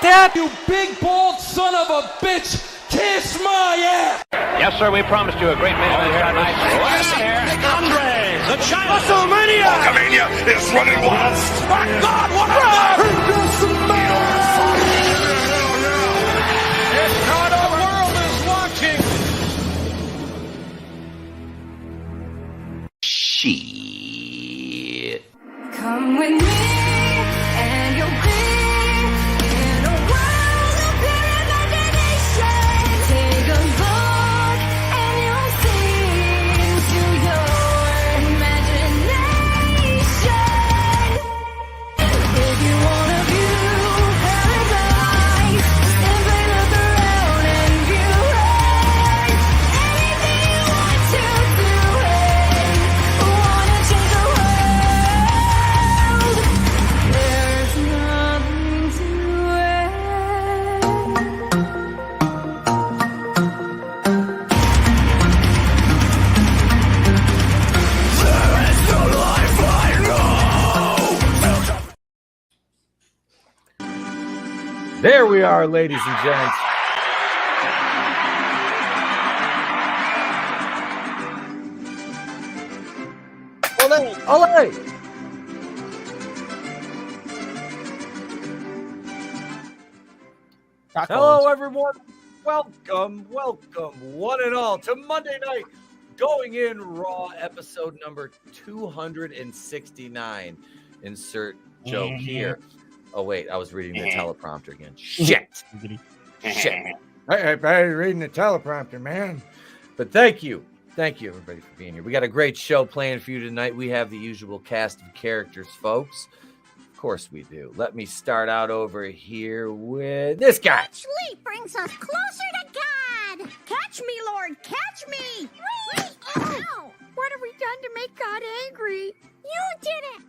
that, you big bald son of a bitch! Kiss my ass! Yes, sir, we promised you a great main event here tonight. Last here, Andre, the China WrestleMania! Hulkamania is running wild! My God, what a run! It's not the world is watching! Shit. Come with me, and you'll be in a world of pure imagination. Take a look, and you'll see into your imagination. If you wanna view paradise, simply look around and view it. Anything you want to do it. Wanna change the world? There's nothing to it. There we are, ladies and gents. Ole! Ole! Hello, everyone. Welcome, one and all, to Monday Night Going In Raw, episode number 269. Insert joke here. Oh, wait, I was reading the teleprompter again. Shit. Shit. I was reading the teleprompter, man. But thank you. Thank you, everybody, for being here. We got a great show planned for you tonight. We have the usual cast of characters, folks. Of course we do. Let me start out over here with this guy. Sleep brings us closer to God. Catch me, Lord, catch me. Wait. Ow. What have we done to make God angry? You did it.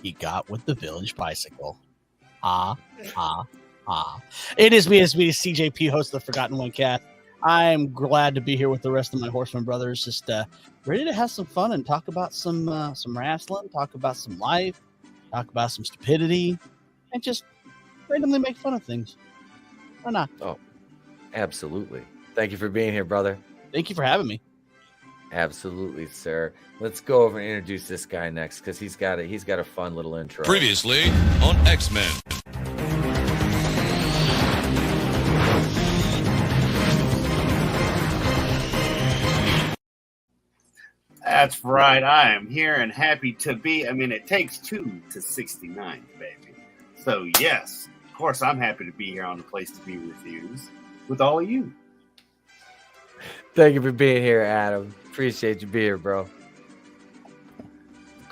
He got with the village bicycle. It is me, CJP, host of the Forgotten One cast. I'm glad to be here with the rest of my Horsemen brothers, just ready to have some fun and talk about some wrestling, talk about some life, talk about some stupidity, and just randomly make fun of things. Why not? Oh, absolutely. Thank you for being here, brother. Thank you for having me. Absolutely, sir. Let's go over and introduce this guy next because he's got a fun little intro. Previously on X-Men. That's right. I am here and happy to be. I mean, it takes 2 to 69, baby. So, yes, of course, I'm happy to be here on the Place to Be Refused with all of you. Thank you for being here, Adam. Appreciate you being here, bro.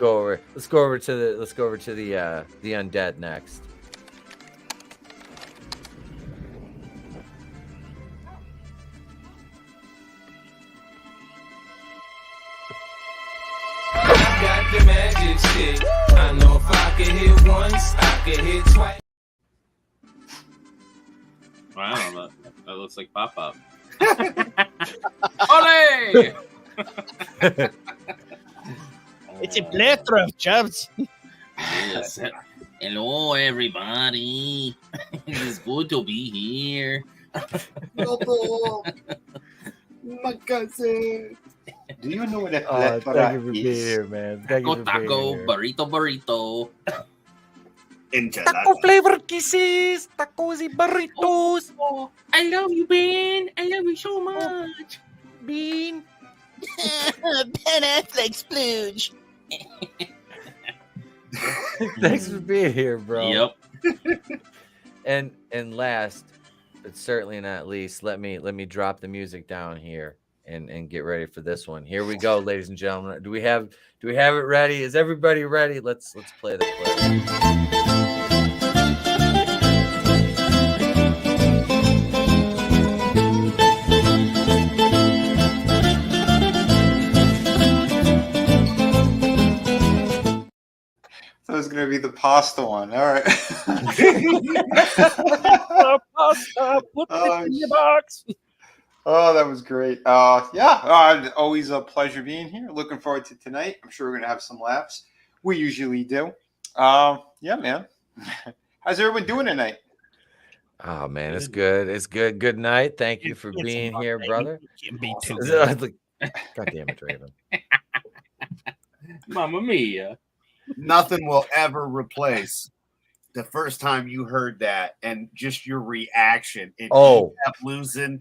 Let's go over to the undead next. Got the magic stick. I know if I could hit once, I could hit twice. Wow, that looks like Pop-Up. Ole! It's a plethora of jobs. Yes. Hello, everybody. It's good to be here. My cousin. Do you know what a Thank plethora you for being is? here, man. Thank you for being here. Burrito. Taco flavored kisses, tacos y burritos. Oh, I love you, Ben. I love you so much. Bean. Ben Affleck splooge. Thanks for being here, bro. Yep. And last, but certainly not least, let me drop the music down here and get ready for this one. Here we go, ladies and gentlemen. Do we have it ready? Is everybody ready? Let's play the clip. That was going to be the pasta one. All right. Pasta, put it in your box. Oh, that was great. Always a pleasure being here. Looking forward to tonight. I'm sure we're going to have some laughs. We usually do. Yeah, man. How's everyone doing tonight? Oh man, it's good. It's good. Good night. Thank you for being here, brother. Can't be too God good. damn it, Draven. Mamma mia. Nothing will ever replace the first time you heard that and just your reaction. And Oh. he kept losing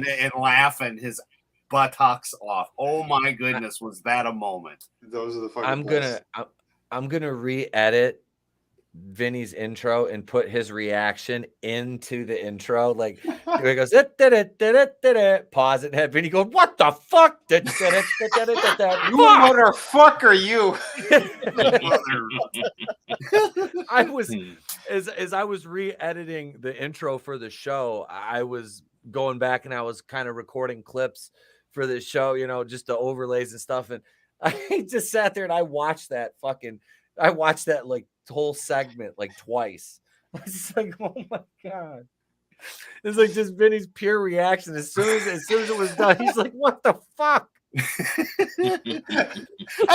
it and laughing his buttocks off. Oh my goodness, was that a moment? Those are the fucking I'm gonna re-edit Vinny's intro and put his reaction into the intro. Like he goes, pause it, and have Vinny go, what the fuck? You motherfucker, you. I was as I was re-editing the intro for the show, I was going back and I was kind of recording clips for the show, you know, just the overlays and stuff. And I just sat there and I watched that like whole segment like twice. I was just like, oh my god. It's like just Vinny's pure reaction. As soon as it was done, he's like, what the fuck? I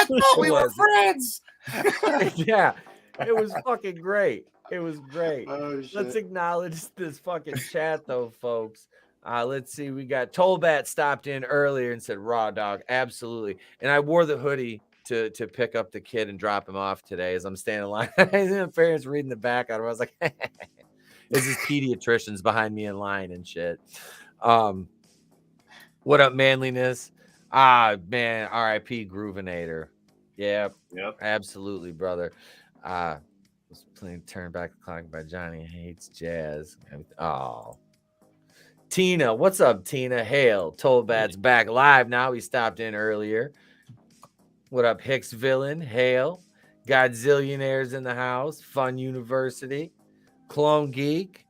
thought we were friends. Yeah, it was fucking great. It was great. Oh, shit. Let's acknowledge this fucking chat though, folks. Let's see. We got Tollbat stopped in earlier and said raw dog. Absolutely. And I wore the hoodie to pick up the kid and drop him off today as I'm standing in line. The parents reading the back out of it. I was like, this is pediatricians behind me in line and shit. What up, manliness? Man, RIP Groovinator. Yep, absolutely, brother. Was playing Turn Back the Clock by Johnny Hates Jazz. Oh, Tina, what's up, Tina? Hail, Tollbat's back live now. He stopped in earlier. What up, Hicks Villain? Hail, Godzillionaires in the house. Fun University, Clone Geek.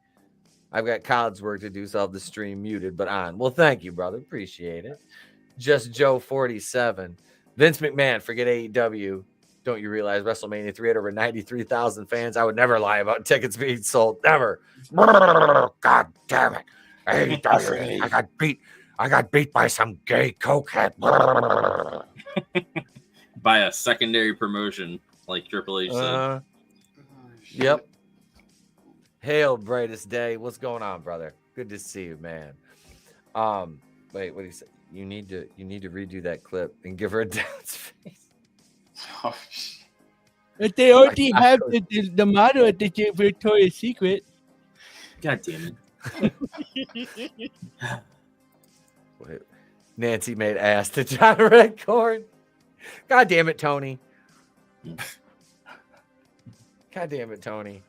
I've got college work to do, so I'll have the stream muted, but on. Well, thank you, brother. Appreciate it. Just Joe 47. Vince McMahon, forget AEW. Don't you realize WrestleMania 3 had over 93,000 fans? I would never lie about tickets being sold. Never. God damn it. AEW. I got beat by some gay cokehead. By a secondary promotion, like Triple H said. Yep. Hail, brightest day. What's going on, brother? Good to see you, man. Wait, what do you say? You need to redo that clip and give her a dance face. Oh, shit. But they already have the model at the Victoria's Secret. God damn it. Wait. Nancy made ass to John Redcorn. God damn it, Tony. God damn it, Tony.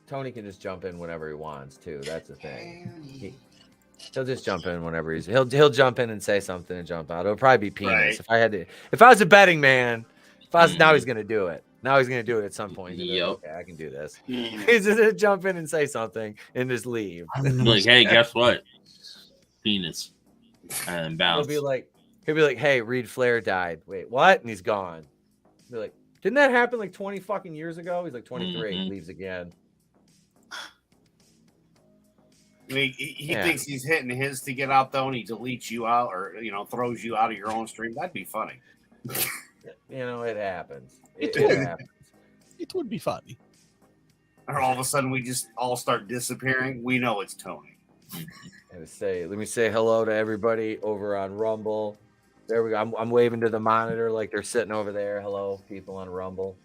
Tony can just jump in whenever he wants too. That's the thing. He'll just jump in whenever he'll jump in and say something and jump out. It'll probably be penis. Right. If I was a betting man, now he's gonna do it. Now he's gonna do it at some point. Yep. Okay, I can do this. He's just gonna jump in and say something and just leave. Like, hey, guess what? Penis. And bounce. He'll be like, hey, Reed Flair died. Wait, what? And he's gone. Be like, didn't that happen like 20 fucking years ago? He's like 23, leaves again. I mean, he thinks he's hitting his to get out though, and he deletes you out, or throws you out of your own stream. That'd be funny. It happens. It happens. It would be funny. Or all of a sudden we just all start disappearing. We know it's Tony. Let me say hello to everybody over on Rumble. There we go. I'm waving to the monitor like they're sitting over there. Hello, people on Rumble.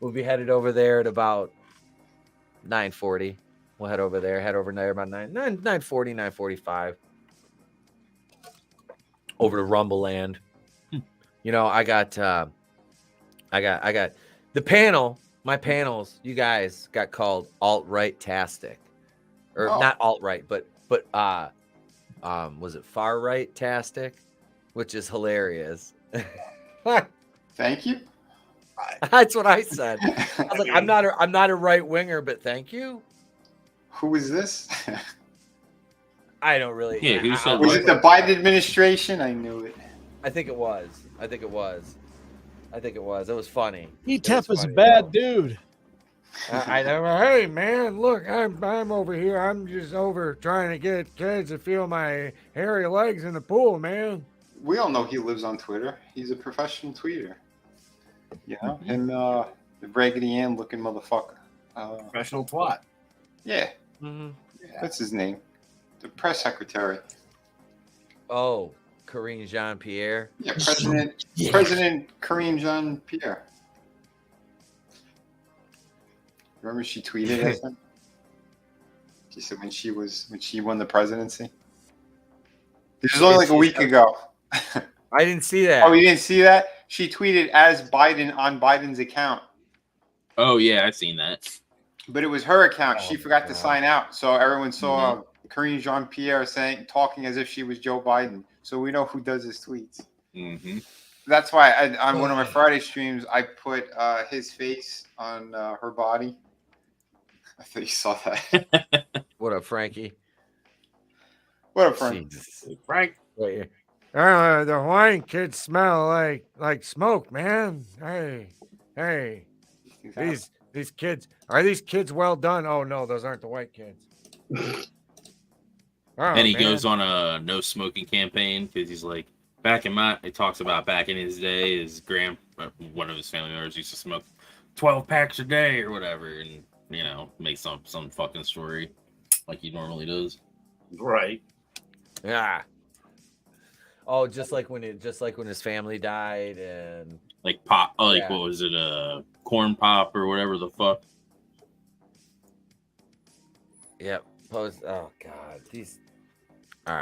We'll be headed over there at about 9:40. We'll head over there about 9:40, 9:45. Over to Rumble Land. I got the panel. My panels, you guys got called alt-right-tastic. Or not alt-right, but was it far-right-tastic? Which is hilarious. Thank you. That's what I said. I was like, I'm not a right winger, but thank you. Who is this? I don't really. Yeah, who said was it the Biden administration? I knew it. I think it was. It was funny. Etep is a bad dude. I never. Hey man, look, I'm over here. I'm just over trying to get kids to feel my hairy legs in the pool, man. We all know he lives on Twitter. He's a professional tweeter. And the Raggedy Ann looking motherfucker. Professional twat. Yeah, Mm-hmm. that's his name. The press secretary. Oh, Karine Jean-Pierre. Yeah, President Karine Jean-Pierre. Remember she tweeted at him? She said when she won the presidency. This was only like a week ago. I didn't see that. Oh, you didn't see that? She tweeted as Biden on Biden's account. Oh yeah, I've seen that. But it was her account. She forgot to God. sign out. So everyone saw Karine Jean-Pierre talking as if she was Joe Biden. So we know who does his tweets. Mm-hmm. That's why on one of my Friday streams, I put his face on her body. I thought you saw that. What up, Frankie? What up, Frank? Jesus. Frank. Wait, The Hawaiian kids smell like smoke, man. Hey, these kids, are these kids well done? Oh no, those aren't the white kids. And he goes on a no smoking campaign because he's like, it talks about back in his day, his one of his family members used to smoke 12 packs a day or whatever, and make some fucking story like he normally does. Right. Yeah. Oh, just like when his family died and like pop, what was it, corn pop or whatever the fuck. Yep. Oh God, these. All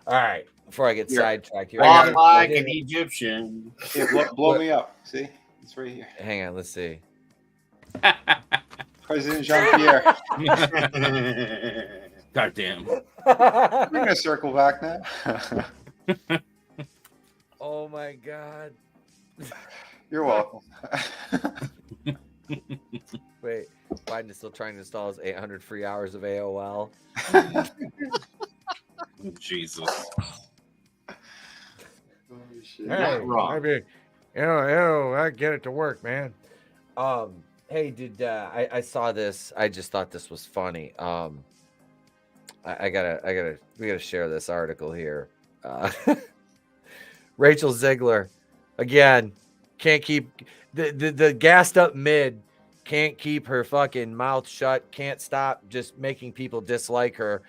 right. Before I get sidetracked here, Walk like an Egyptian. Here, blow me up. See, it's right here. Hang on, let's see. President Jean-Pierre. Goddamn. We're gonna circle back now. Oh my God. You're welcome. Wait, Biden is still trying to install his 800 free hours of AOL. Jesus. Oh, shit. Hey, wrong. maybe, I get it to work, man. Hey, I saw this. I just thought this was funny. We gotta share this article here. Rachel Ziegler, again, can't keep the gassed up mid, can't keep her fucking mouth shut, can't stop just making people dislike her.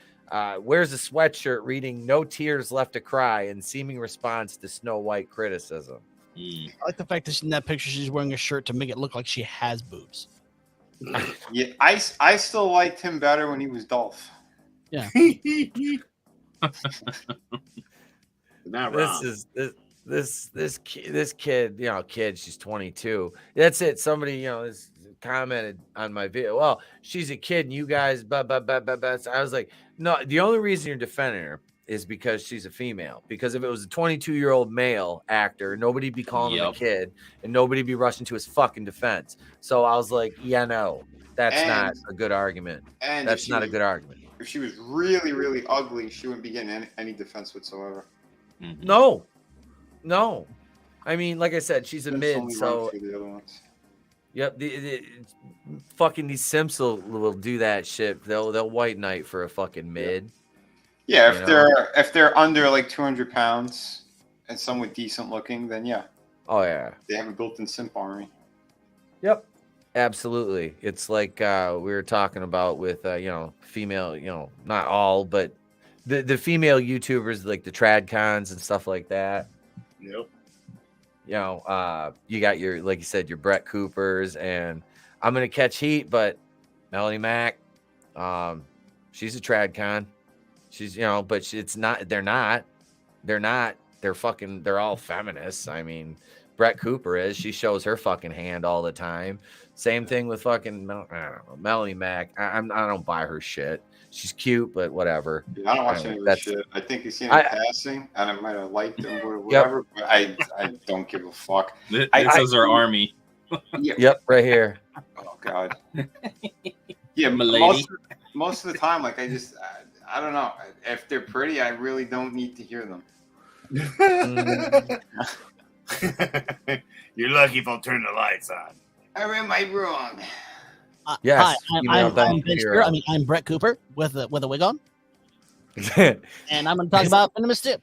Wears a sweatshirt reading "No tears left to cry" in seeming response to Snow White criticism. I like the fact that in that picture she's wearing a shirt to make it look like she has boobs. Yeah, I still liked him better when he was Dolph. Yeah. Not wrong. This kid, kid, she's 22. That's it. Somebody, has commented on my video. Well, she's a kid, and you guys, blah. I was like, no. The only reason you're defending her is because she's a female. Because if it was a 22-year-old male actor, nobody'd be calling him a kid, and nobody'd be rushing to his fucking defense. So I was like, yeah, no, that's not a good argument. And that's not a good argument. If she was really, really ugly, she wouldn't be getting any defense whatsoever. Mm-hmm. No. I mean, like I said, she's a That's mid, only so right for the other ones. yep. Fucking these simps will do that shit. They'll white knight for a fucking mid. Yeah, if they're under like 200 pounds and somewhat decent looking, then yeah. Oh yeah. They have a built-in simp army. Yep. Absolutely. It's like we were talking about with female, not all, but the female YouTubers like the TradCons and stuff like that. Yep. You got your, like you said, your Brett Coopers, and I'm gonna catch heat, but Melanie Mac, she's a TradCon. She's but it's not. They're not. They're all feminists. I mean, Brett Cooper is. She shows her fucking hand all the time. Same thing with fucking I don't know, Melanie Mac. I don't buy her shit. She's cute, but whatever. Yeah, I don't watch any of this shit. I think he's seen it passing, and I might have liked him or whatever. But I don't give a fuck. This is our army. Yep, right here. Oh God. Yeah, Milady. most of the time, like I don't know. If they're pretty, I really don't need to hear them. You're lucky if I'll turn the lights on. Or am I wrong? Yes, hi, I'm Brett Cooper with a wig on, and I'm going to talk about venomous too.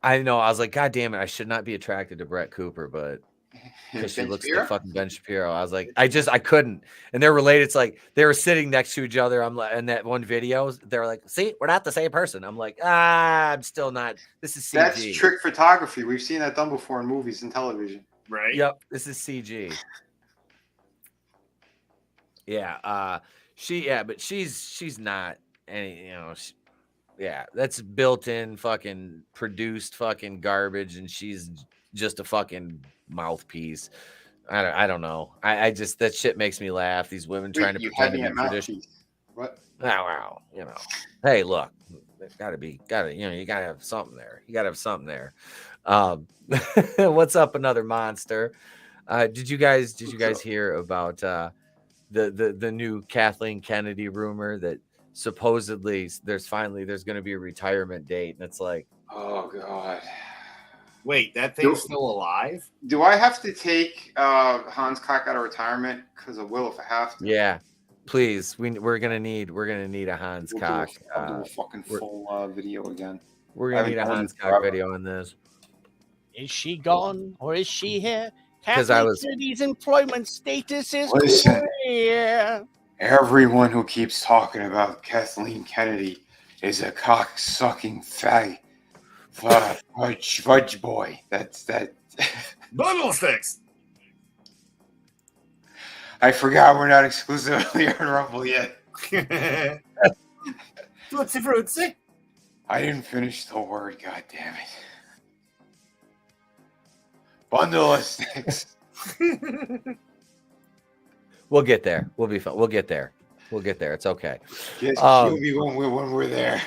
I know. I was like, God damn it! I should not be attracted to Brett Cooper, but because she Ben looks Shapiro? like fucking Ben Shapiro. I was like, I couldn't. And they're related. It's like they were sitting next to each other. I'm like, in that one video, they're like, see, we're not the same person. I'm like, I'm still not. This is CG. That's trick photography. We've seen that done before in movies and television. Right. Yep, this is CG. Yeah, but she's not any, that's built-in fucking produced fucking garbage, and she's just a fucking mouthpiece. I don't know. I just, that shit makes me laugh. These women trying to pretend to be traditional. What? Wow, Hey, look, you gotta have something there. What's up, another monster? Did you guys hear about the new Kathleen Kennedy rumor that supposedly there's going to be a retirement date, and it's like, oh god. Wait, that thing's still alive? Do I have to take Hans Cock out of retirement? Because I will if I have to. Yeah, please. We're gonna need a Hans Cock. I'll do a fucking full video again. We're gonna need a Hans Cock video on this. Is she gone or is she here? Because Kathleen Kennedy's employment status is Listen. clear. Everyone who keeps talking about Kathleen Kennedy is a cock-sucking fag. Fudge boy. That's that. Bundle sticks. I forgot we're not exclusively on Rumble yet. Fruitsy fruitsy. I didn't finish the word, god damn it. Bundle of sticks. We'll get there. We'll be fine. We'll get there. It's okay. Just kill me when we're there.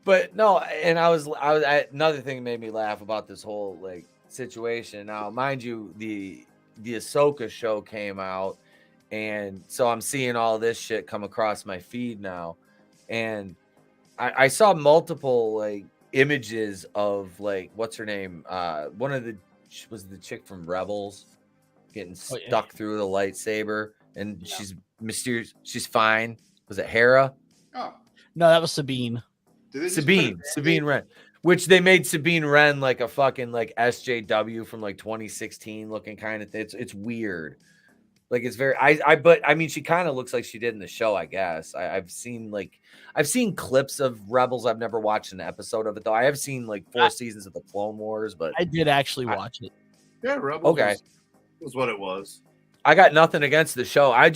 But no, and I was another thing that made me laugh about this whole like situation. Now, mind you, the Ahsoka show came out, and so I'm seeing all this shit come across my feed now, and I saw multiple like images of like, what's her name? One of the was the chick from Rebels getting stuck through the lightsaber, and she's mysterious. She's fine. Was it Hera? Oh no, that was Sabine. Sabine Wren, which they made Sabine Wren like a fucking like SJW from like 2016 looking kind of thing. It's weird. Like it's very but I mean she kind of looks like she did in the show, I guess. I've seen clips of Rebels. I've never watched an episode of it though. I have seen like 4 seasons of the Clone Wars, but I did actually watch it. Yeah, Rebels okay. Was what it was. I got nothing against the show. I'm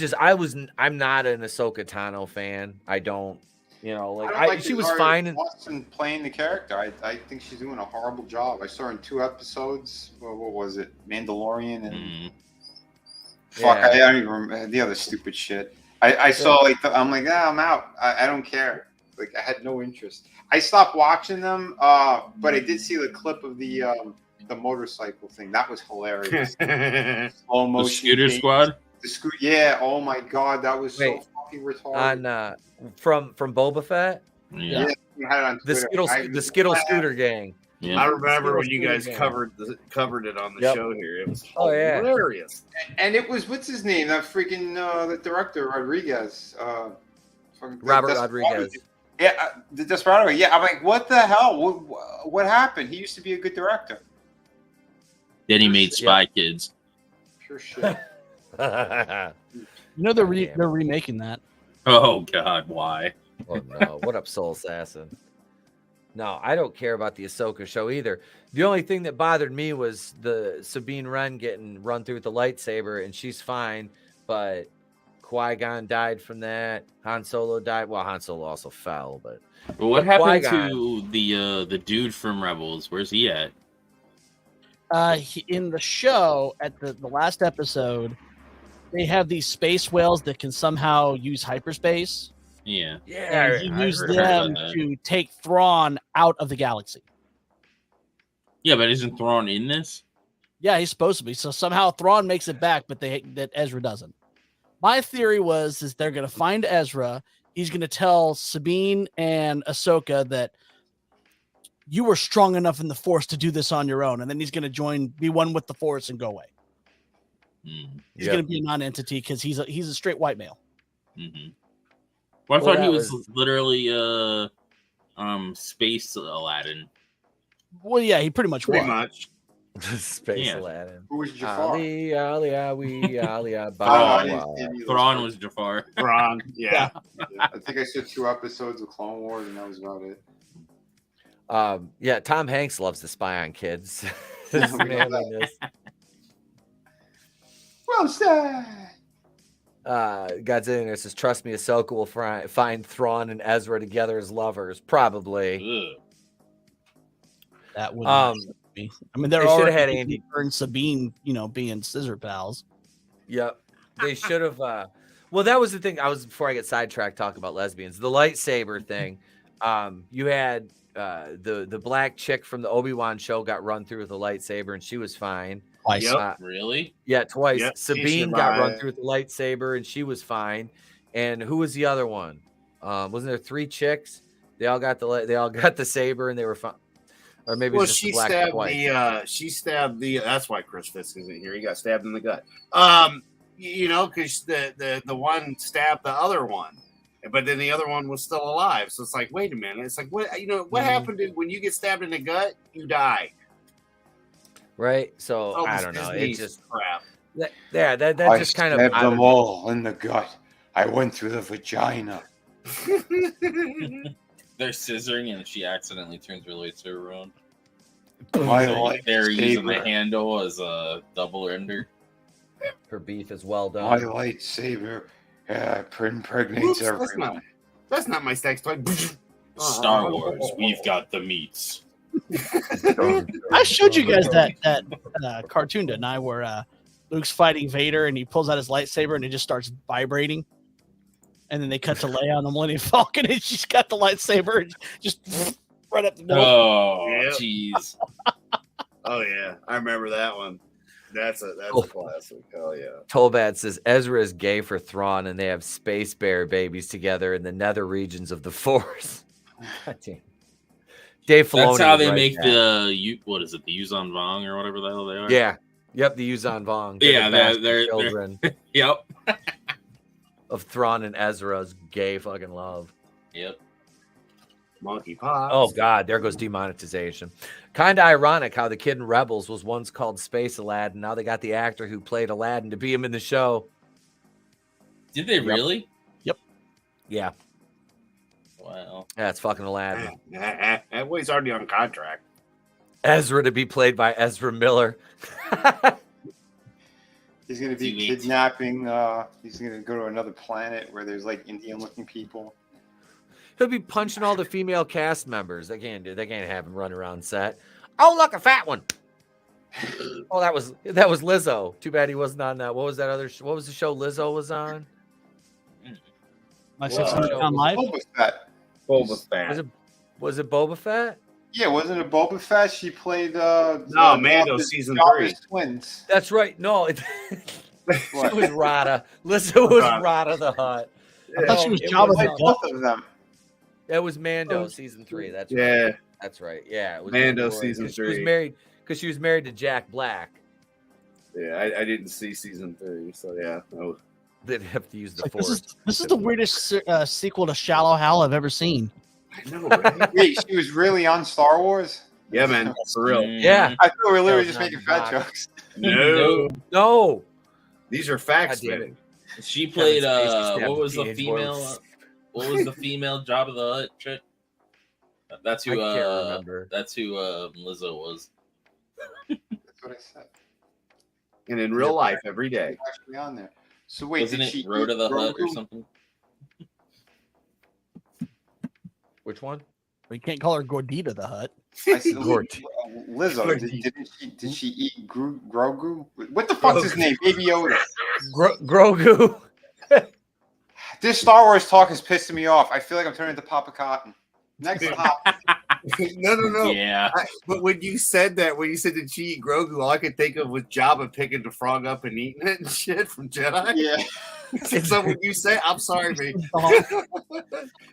not an Ahsoka Tano fan. I don't. She was fine. And Watson playing the character. I think she's doing a horrible job. I saw her in 2 episodes. Well, what was it? Mandalorian and fuck. I don't even remember the other stupid shit. I saw I'm I'm out. I don't care. Like I had no interest. I stopped watching them. But I did see the clip of the motorcycle thing. That was hilarious. Slow motion. The Scooter Squad. Yeah. Oh my god, that was so fucking retarded. On from Boba Fett. Yeah. The Skittle Scooter gang. Yeah. I remember when you guys covered it on the show here. It was hilarious. And it was, what's his name? That freaking the director Rodriguez. Robert Rodriguez. Yeah, the Desperado. Yeah, I'm like, what the hell? What happened? He used to be a good director. Then he made Spy Kids. Pure shit. They're remaking that. Oh God, why? Oh no! What up, Soul Assassin? No, I don't care about the Ahsoka show either. The only thing that bothered me was the Sabine Wren getting run through with the lightsaber, and she's fine. But Qui-Gon died from that. Han Solo died. Well, Han Solo also fell, but what happened to the dude from Rebels? Where's he at? In the show, at the last episode, they have these space whales that can somehow use hyperspace. Yeah. And he used them to take Thrawn out of the galaxy. Yeah, but isn't Thrawn in this? Yeah, he's supposed to be. So somehow Thrawn makes it back, but that Ezra doesn't. My theory is they're going to find Ezra. He's going to tell Sabine and Ahsoka that you were strong enough in the Force to do this on your own, and then he's going to be one with the Force and go away. He's going to be a non-entity because he's a straight white male. Mm-hmm. Well, I thought he was literally space Aladdin. Well, yeah, he pretty much was. Space Yeah. Aladdin. Who was Jafar? Ali, Ali, Ali, Ali, I Baba. didn't see any of those Thrawn shows. was Jafar. Ron, yeah. I think I saw 2 episodes of Clone Wars, and that was about it. Yeah, Tom Hanks loves to spy on kids. Yeah, His we know that. manliness. Well said. Godzilla says, "Trust me, Ahsoka will find Thrawn and Ezra together as lovers. Probably." Ugh. That would not be. I mean, they're they should have already had Andy. her and Sabine, being scissor pals. Yep, they should have. Well, that was the thing. Before I get sidetracked, talk about lesbians. The lightsaber thing. You had the black chick from the Obi-Wan show got run through with a lightsaber, and she was fine. Twice. Yep. Really? Yeah, twice. Yep, she Sabine got run survived. through with the lightsaber, and she was fine. And who was the other one? Wasn't there 3 chicks? They all got the saber, and they were fine. Or maybe Well, it was just she the black stabbed twice. she stabbed the. That's why Chris Fisk isn't here. He got stabbed in the gut. Because the one stabbed the other one, but then the other one was still alive. So it's like, wait a minute. It's like, what happened when you get stabbed in the gut? You die. Right? So All I this don't know. Disney It just crap. that I just kind of stabbed bothered them me. all in the gut. I went through the vagina. They're scissoring, and she accidentally turns her lightsaber on. My They're using the lightsaber. handle as a double ender. Her beef is well My done. lightsaber impregnates Oops, everyone. that's not my sex toy. Star Wars, we've got the meats. I showed you guys that cartoon, didn't I? Where Luke's fighting Vader, and he pulls out his lightsaber, and it just starts vibrating. And then they cut to Leia on the Millennium Falcon, and she's got the lightsaber, and just right up the nose. Oh, Yep. jeez. Oh yeah, I remember that one. That's a classic. Hell yeah. Tolbad says Ezra is gay for Thrawn, and they have space bear babies together in the nether regions of the Force. God damn. Dave Filoni. That's how was they right make there. the Yuzan Vong or whatever the hell they are. Yeah. Yep. The Yuzan Vong. Yeah, the bastard they're children Yep. of Thrawn and Ezra's gay fucking love. Yep. Monkey Pops. Oh God, there goes demonetization. Kind of ironic how the kid in Rebels was once called Space Aladdin. Now they got the actor who played Aladdin to be him in the show. Did they really? Yeah, Wow. that's fucking Aladdin. That boy's already on contract. Ezra to be played by Ezra Miller. He's going to be Sweet. kidnapping. He's going to go to another planet where there's like Indian-looking people. He'll be punching all the female cast members. They can't have him run around set. Oh, look, a fat one. Oh, that was Lizzo. Too bad he wasn't on that. What was the show Lizzo was on? My 600 pound life. Boba Fett. Boba Fett. Was it Boba Fett? Yeah, wasn't it Boba Fett? She played. No, Mando season 3. Twins. That's right. No, it What? was Rada. Lizzo was Rada the Hutt. I thought she was it Jabba was- the Like Hutt. both of them. That was Mando season 3. That's right. Yeah. That's right. Yeah, it was Mando Mandalorian. season 'Cause She was 3. married because she was married to Jack Black. Yeah, I didn't see season 3, so yeah. Oh. They'd have to use the Like, force. this is the weirdest sequel to Shallow Hal I've ever seen. I know, right? Wait, she was really on Star Wars? Yeah, man, for real. Yeah. I thought we were literally That was just not making a fat knock. jokes. No, No. these are facts, God damn man. She played Kevin Spacey stabbed what was the teenage female boys. what was the female Job of the Hutt chick? That's who I can't remember. that's who Lizzo was. That's what I said. And in real life, every day. Actually on there. So wait, Wasn't did it she Rhoda eat the Hutt or Grogu? something? Which one? We can't call her Gordita the Hutt. I said, Gordy. Lizzo, Gordy. did she eat Grogu? What the fuck's his name? Baby Yoda. Grogu. This Star Wars talk is pissing me off. I feel like I'm turning into Papa Cotton. Next topic. No. Yeah. But when you said that, when you said that she eat Grogu, all I could think of was Jabba picking the frog up and eating it and shit from Jedi. Yeah. So when you say, I'm sorry, man.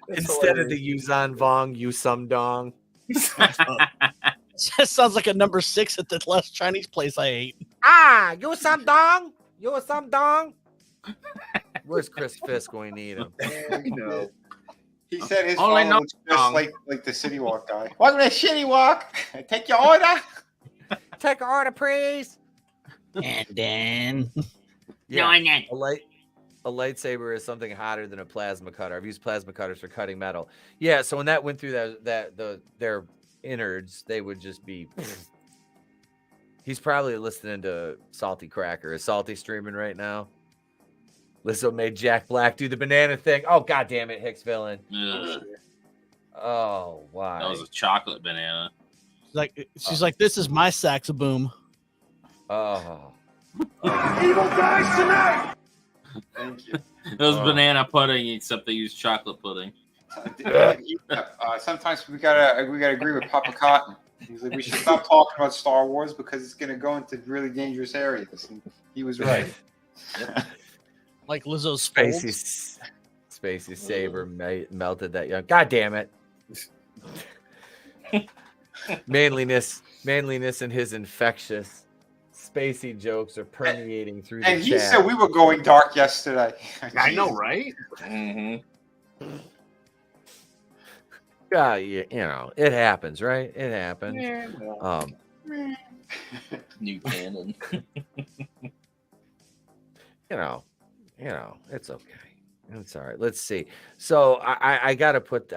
Instead of the Yuzan Vong, Yusum Dong. That sounds like a number 6 at the last Chinese place I ate. Ah, Yusum Dong. Yusum Dong. Where's Chris Fisk when we need him? No. He said his Only phone no looks just like the City Walk guy. Welcome to City Walk. Take your order. Take an order, please. And then Yeah, a lightsaber is something hotter than a plasma cutter. I've used plasma cutters for cutting metal. Yeah, so when that went through their innards, they would just be. He's probably listening to Salty Cracker. Is Salty streaming right now? Lizzo made Jack Black do the banana thing. Oh, god damn it, Hicks villain. Ugh. Oh, why? That was a chocolate banana. She's like, this is my saxaboom. Oh. Evil dies tonight! Thank you. It was banana pudding, except they used chocolate pudding. Sometimes we gotta agree with Papa Cotton. He's like, we should stop talking about Star Wars because it's gonna go into really dangerous areas. And he was right. Like Lizzo's Spacey Saber melted that young. God damn it. manliness and his infectious Spacey jokes are permeating through the And he chat. said we were going dark yesterday. I know, right? Mm-hmm. Yeah, you know, it happens, right? It happens. Yeah, well. New canon. You know, it's okay. It's all right. Let's see. So I gotta put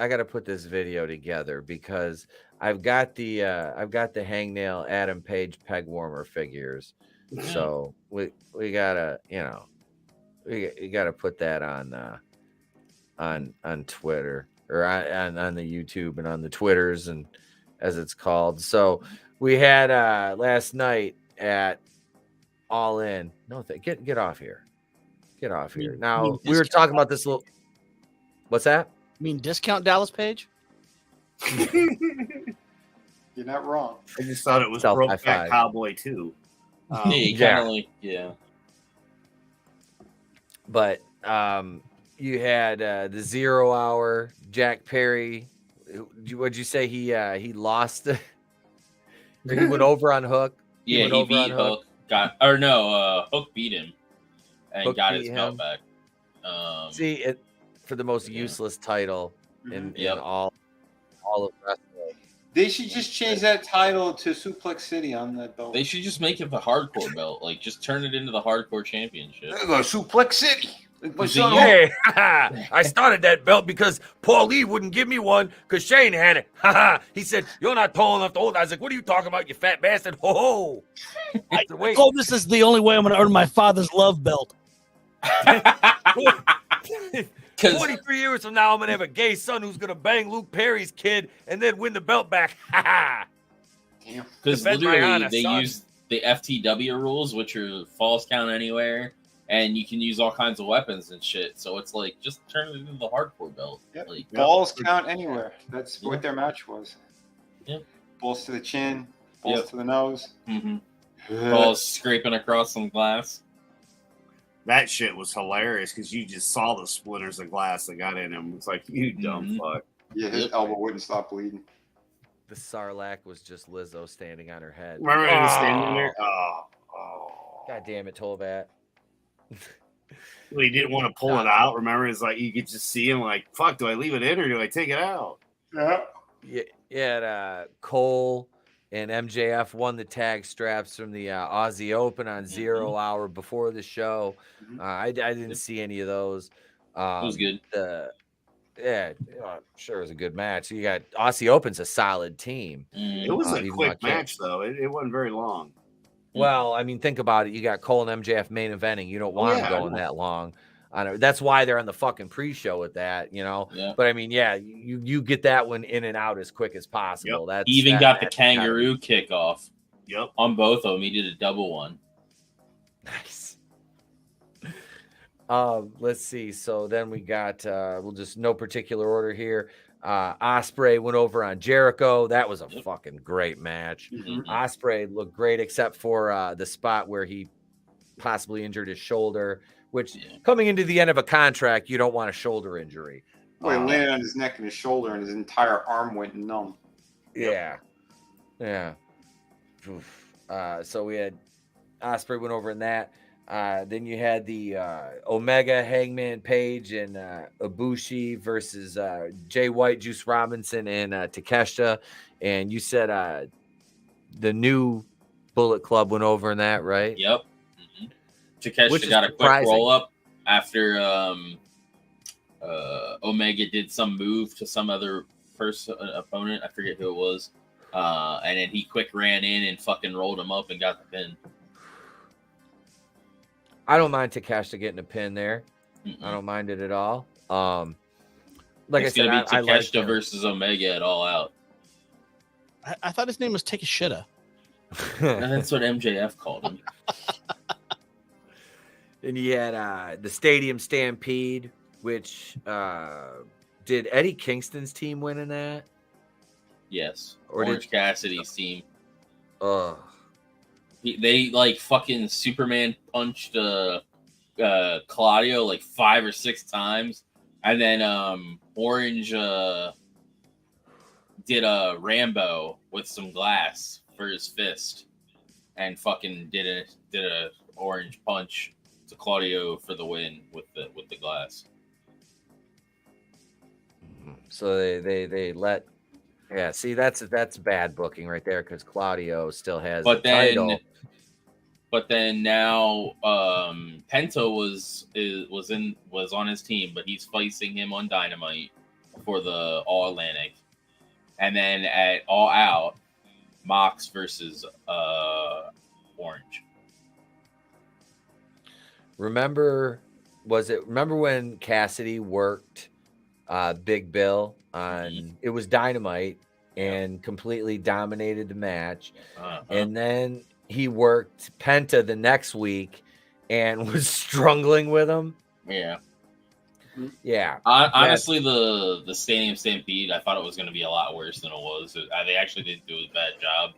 this video together because I've got the hangnail Adam Page peg warmer figures. So we gotta, we gotta put that on Twitter or on the YouTube and on the Twitters and as it's called. So we had last night at All In. No, get off here. Get off here. Now we were talking about this little. What's that? You mean discount Dallas Page? You're not wrong. I just thought it was Self high Brokeback five. Cowboy too. But you had the 0 hour Jack Perry. What'd you say? He lost. He went over on Hook. Yeah, he beat Hook. Hook beat him and Hook got beat his belt him. back. See it for the most useless title in all of wrestling. They should just change that title to Suplex City on that belt. They should just make it the hardcore belt. Like, just turn it into the hardcore championship. There you go, Suplex City. Like my son, Hey, I started that belt because Paul Lee wouldn't give me one because Shane had it. He said, "You're not tall enough to hold." I was like, "What are you talking about, you fat bastard?" Ho ho. I told this is the only way I'm going to earn my father's love belt. 23 years from now, I'm gonna have a gay son who's gonna bang Luke Perry's kid and then win the belt back. Because Defend my literally, honor, they son. use the FTW rules, which are falls count anywhere, and you can use all kinds of weapons and shit. So it's like, just turn it into the hardcore belt. Yep. Like, Balls count anywhere. That's what their match was. Yep. Balls to the chin, balls to the nose. Balls scraping across some glass. That shit was hilarious because you just saw the splinters of glass that got in him. It's like, you dumb fuck. Yeah, his elbow wouldn't stop bleeding. The Sarlacc was just Lizzo standing on her head. Remember him standing there? Oh. God damn it, Tolbat. Well, he didn't want to pull it out. Remember, it's like you could just see him like, fuck, do I leave it in or do I take it out? Yeah. Cole and MJF won the tag straps from the Aussie Open on 0 hour before the show. I didn't see any of those. It was good. Sure, it was a good match. You got Aussie Open's a solid team. It was a even quick though I can't- match, though. It wasn't very long. Well, I mean, think about it. You got Cole and MJF main eventing. You don't want them going that long. That's why they're on the fucking pre-show with that, Yeah. But I mean, you get that one in and out as quick as possible. That's He even got the kangaroo gotta kickoff. Yep. On both of them, he did a double one. Nice. Let's see. So then we got we'll just no particular order here. Ospreay went over on Jericho. That was a fucking great match. Ospreay looked great except for the spot where he possibly injured his shoulder, which coming into the end of a contract, you don't want a shoulder injury. Boy, he landed on his neck and his shoulder, and his entire arm went numb. Yeah. So we had Ospreay went over in that. Then you had the Omega, Hangman Page, and Ibushi versus Jay White, Juice Robinson, and Takeshita. And you said the new Bullet Club went over in that, right? Yep. Mm-hmm. Takeshita is got a quick surprising. roll up after Omega did some move to some other opponent. I forget who it was. And then he quick ran in and fucking rolled him up and got the pin. I don't mind Takeshita getting a pin there. Mm-mm. I don't mind it at all. Like It's I said, gonna be I like Takeshita versus Omega at All Out. I thought his name was Takeshita. And that's what MJF called him. Then you had the Stadium Stampede, which did Eddie Kingston's team win in that? Yes. Or Orange Cassidy's team. Oh, They like fucking Superman punched Claudio like 5 or 6 times, and then Orange did a Rambo with some glass for his fist, and fucking did a Orange punch to Claudio for the win with the glass. so they let. Yeah, see that's bad booking right there because Claudio still has the title. But then now Penta was on his team, but he's facing him on Dynamite for the All Atlantic, and then at All Out, Mox versus Orange. Remember when Cassidy worked Big Bill on it was Dynamite and completely dominated the match, and then he worked Penta the next week and was struggling with him. Yeah. Yeah. Honestly, the Stadium Stampede, I thought it was going to be a lot worse than it was. They actually didn't do a bad job.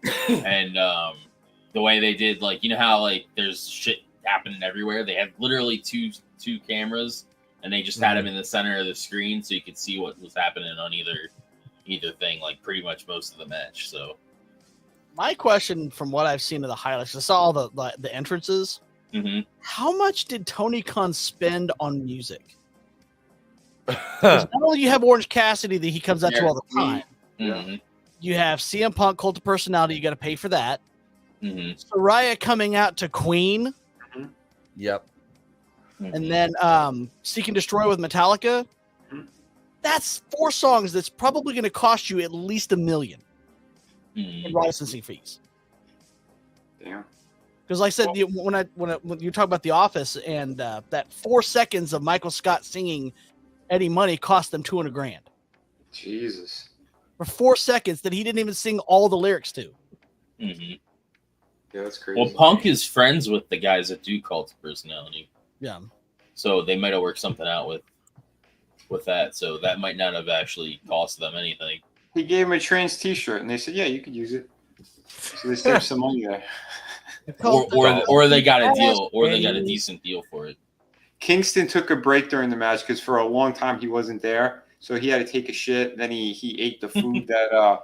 And the way they did, like, you know how like there's shit happening everywhere? They had literally two cameras, and they just had them in the center of the screen so you could see what was happening on either thing, like pretty much most of the match. So My question, from what I've seen of the highlights, I saw all the entrances. Mm-hmm. How much did Tony Khan spend on music? 'Cause not only you have Orange Cassidy that he comes out to all the time. Mm-hmm. You have CM Punk, Cult of Personality. You got to pay for that. Mm-hmm. Soraya coming out to Queen. Yep. And then Seek and Destroy with Metallica. That's 4 songs that's probably going to cost you at least $1 million in licensing fees. Damn. Because like I said, when you talk about The Office and that 4 seconds of Michael Scott singing Eddie Money cost them $200,000 Jesus. for 4 seconds that he didn't even sing all the lyrics to. Mm-hmm. Yeah, that's crazy. Well, Punk is friends with the guys that do Cult of Personality. Yeah. So they might have worked something out with that. So that might not have actually cost them anything. He gave him a trans T-shirt, and they said, "Yeah, you could use it." So they saved some money there. Or they got a deal, or they got a decent deal for it. Kingston took a break during the match because for a long time he wasn't there, so he had to take a shit. Then he ate the food that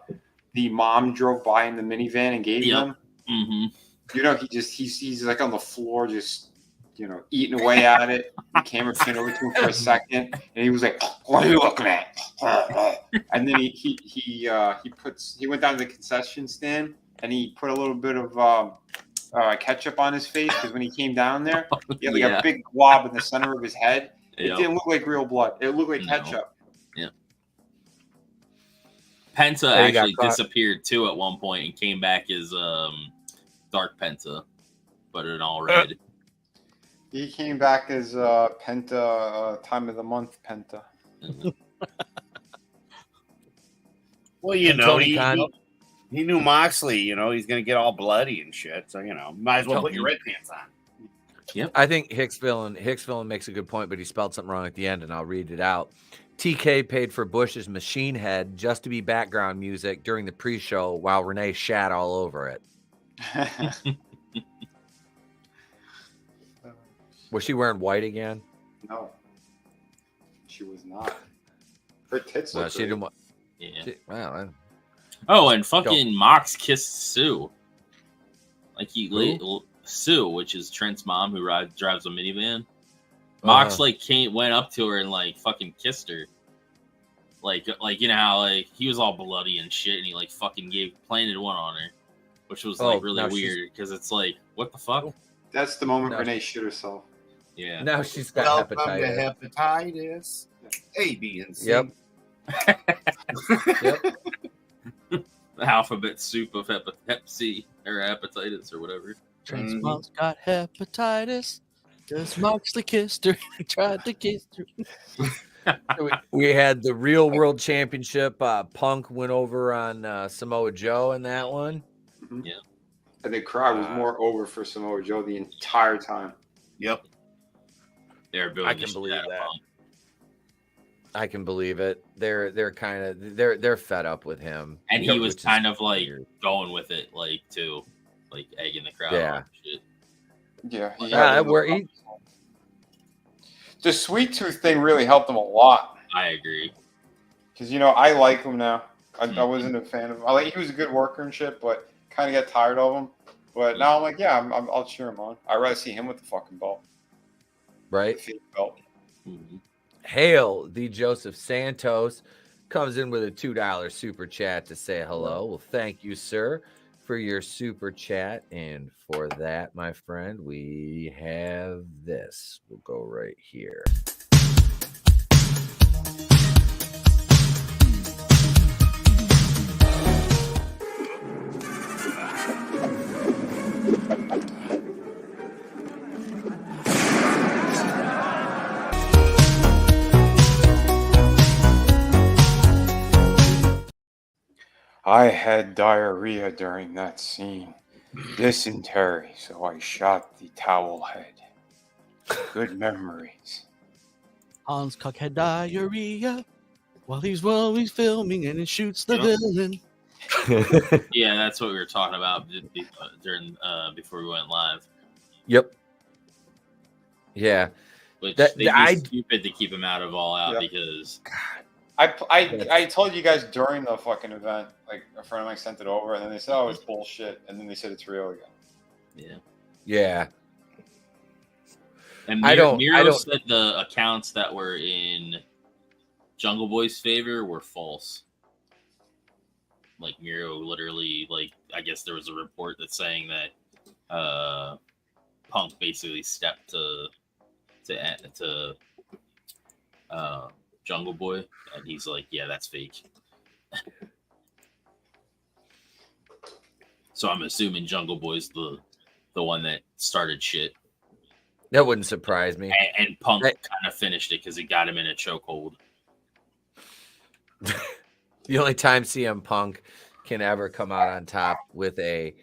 the mom drove by in the minivan and gave him. Mm-hmm. You know, he's like on the floor just eating away at it. The camera came over to him for a second, and he was like, "What are you looking at?" And then he went down to the concession stand and he put a little bit of ketchup on his face because when he came down there, he had like a big glob in the center of his head. It didn't look like real blood. It looked like ketchup. Yeah. Penta actually disappeared too at one point and came back as Dark Penta, but in all red. He came back as Penta, time of the month Penta. Well, he knew Moxley. He's gonna get all bloody and shit. So might as well put your red pants on. Yep. I think Hicksville makes a good point, but he spelled something wrong at the end, and I'll read it out. TK paid for Bush's Machine Head just to be background music during the pre-show while Renee shat all over it. Was she wearing white again? No, she was not. Her tits No, look she great. didn't want. Yeah. Wow. Oh, and fucking Mox kissed Sue. Like Sue, which is Trent's mom who drives a minivan. Mox went up to her and like fucking kissed her. Like how like he was all bloody and shit, and he like fucking planted one on her. which was like really now weird because it's like, what the fuck? That's the moment No. Renee shit herself. Yeah. Now she's got Welcome hepatitis. to hepatitis. A, B, and C. Yep. Yep. The alphabet soup of Hep C or hepatitis or whatever. Trans Monk's got hepatitis. Does Moxley kissed her? Tried to kiss her. We had the Real World Championship. Punk went over on Samoa Joe in that one. Yeah. And the crowd was more over for Samoa Joe the entire time. Yep. They're building. I can believe that. I can believe it. They're kind of they're fed up with him. And he was which is kind of like weird. going with it, like too, like egging the crowd Yeah. on and shit. Yeah. The sweet tooth thing really helped him a lot. I agree. Because, I like him now. I wasn't a fan of him. He was a good worker and shit, but kind of got tired of him. But now I'm like, yeah, I'll cheer him on. I'd rather see him with the fucking belt. Right? The fake belt. Mm-hmm. Hail, the Joseph Santos comes in with a $2 super chat to say hello. Well, thank you, sir, for your super chat. And for that, my friend, we have this. We'll go right here. I had diarrhea during that scene. Dysentery, so I shot the towel head. Good memories. Hans Cock had diarrhea while he's filming and it shoots the villain. Yeah, that's what we were talking about during before we went live. Yep. Yeah. Which That- they'd be I- stupid to keep him out of All Out Yeah. because I told you guys during the fucking event, like a friend of mine sent it over, and then they said, "Oh, it's bullshit," and then they said it's real again. Yeah. And Miro said the accounts that were in Jungle Boy's favor were false. Like Miro literally, like I guess there was a report that's saying that Punk basically stepped to Jungle Boy, and he's like, "Yeah, that's fake." So I'm assuming Jungle Boy's the one that started shit. That wouldn't surprise me. And Punk kind of finished it because he got him in a chokehold. The only time CM Punk can ever come out on top with a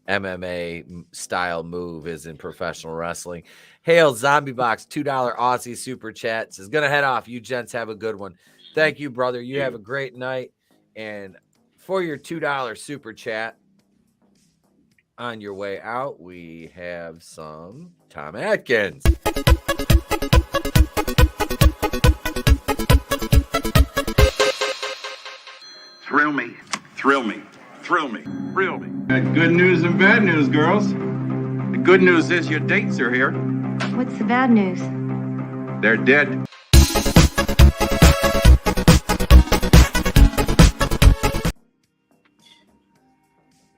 MMA style move is in professional wrestling. Hail Zombie Box, $2 Aussie super chat says, gonna head off. You gents have a good one. Thank you, brother. You have a great night. And for your $2 super chat, on your way out, we have some Tom Atkins. Thrill me, thrill me, thrill me, thrill me. Good news and bad news, girls. The good news is your dates are here. What's the bad news? They're dead.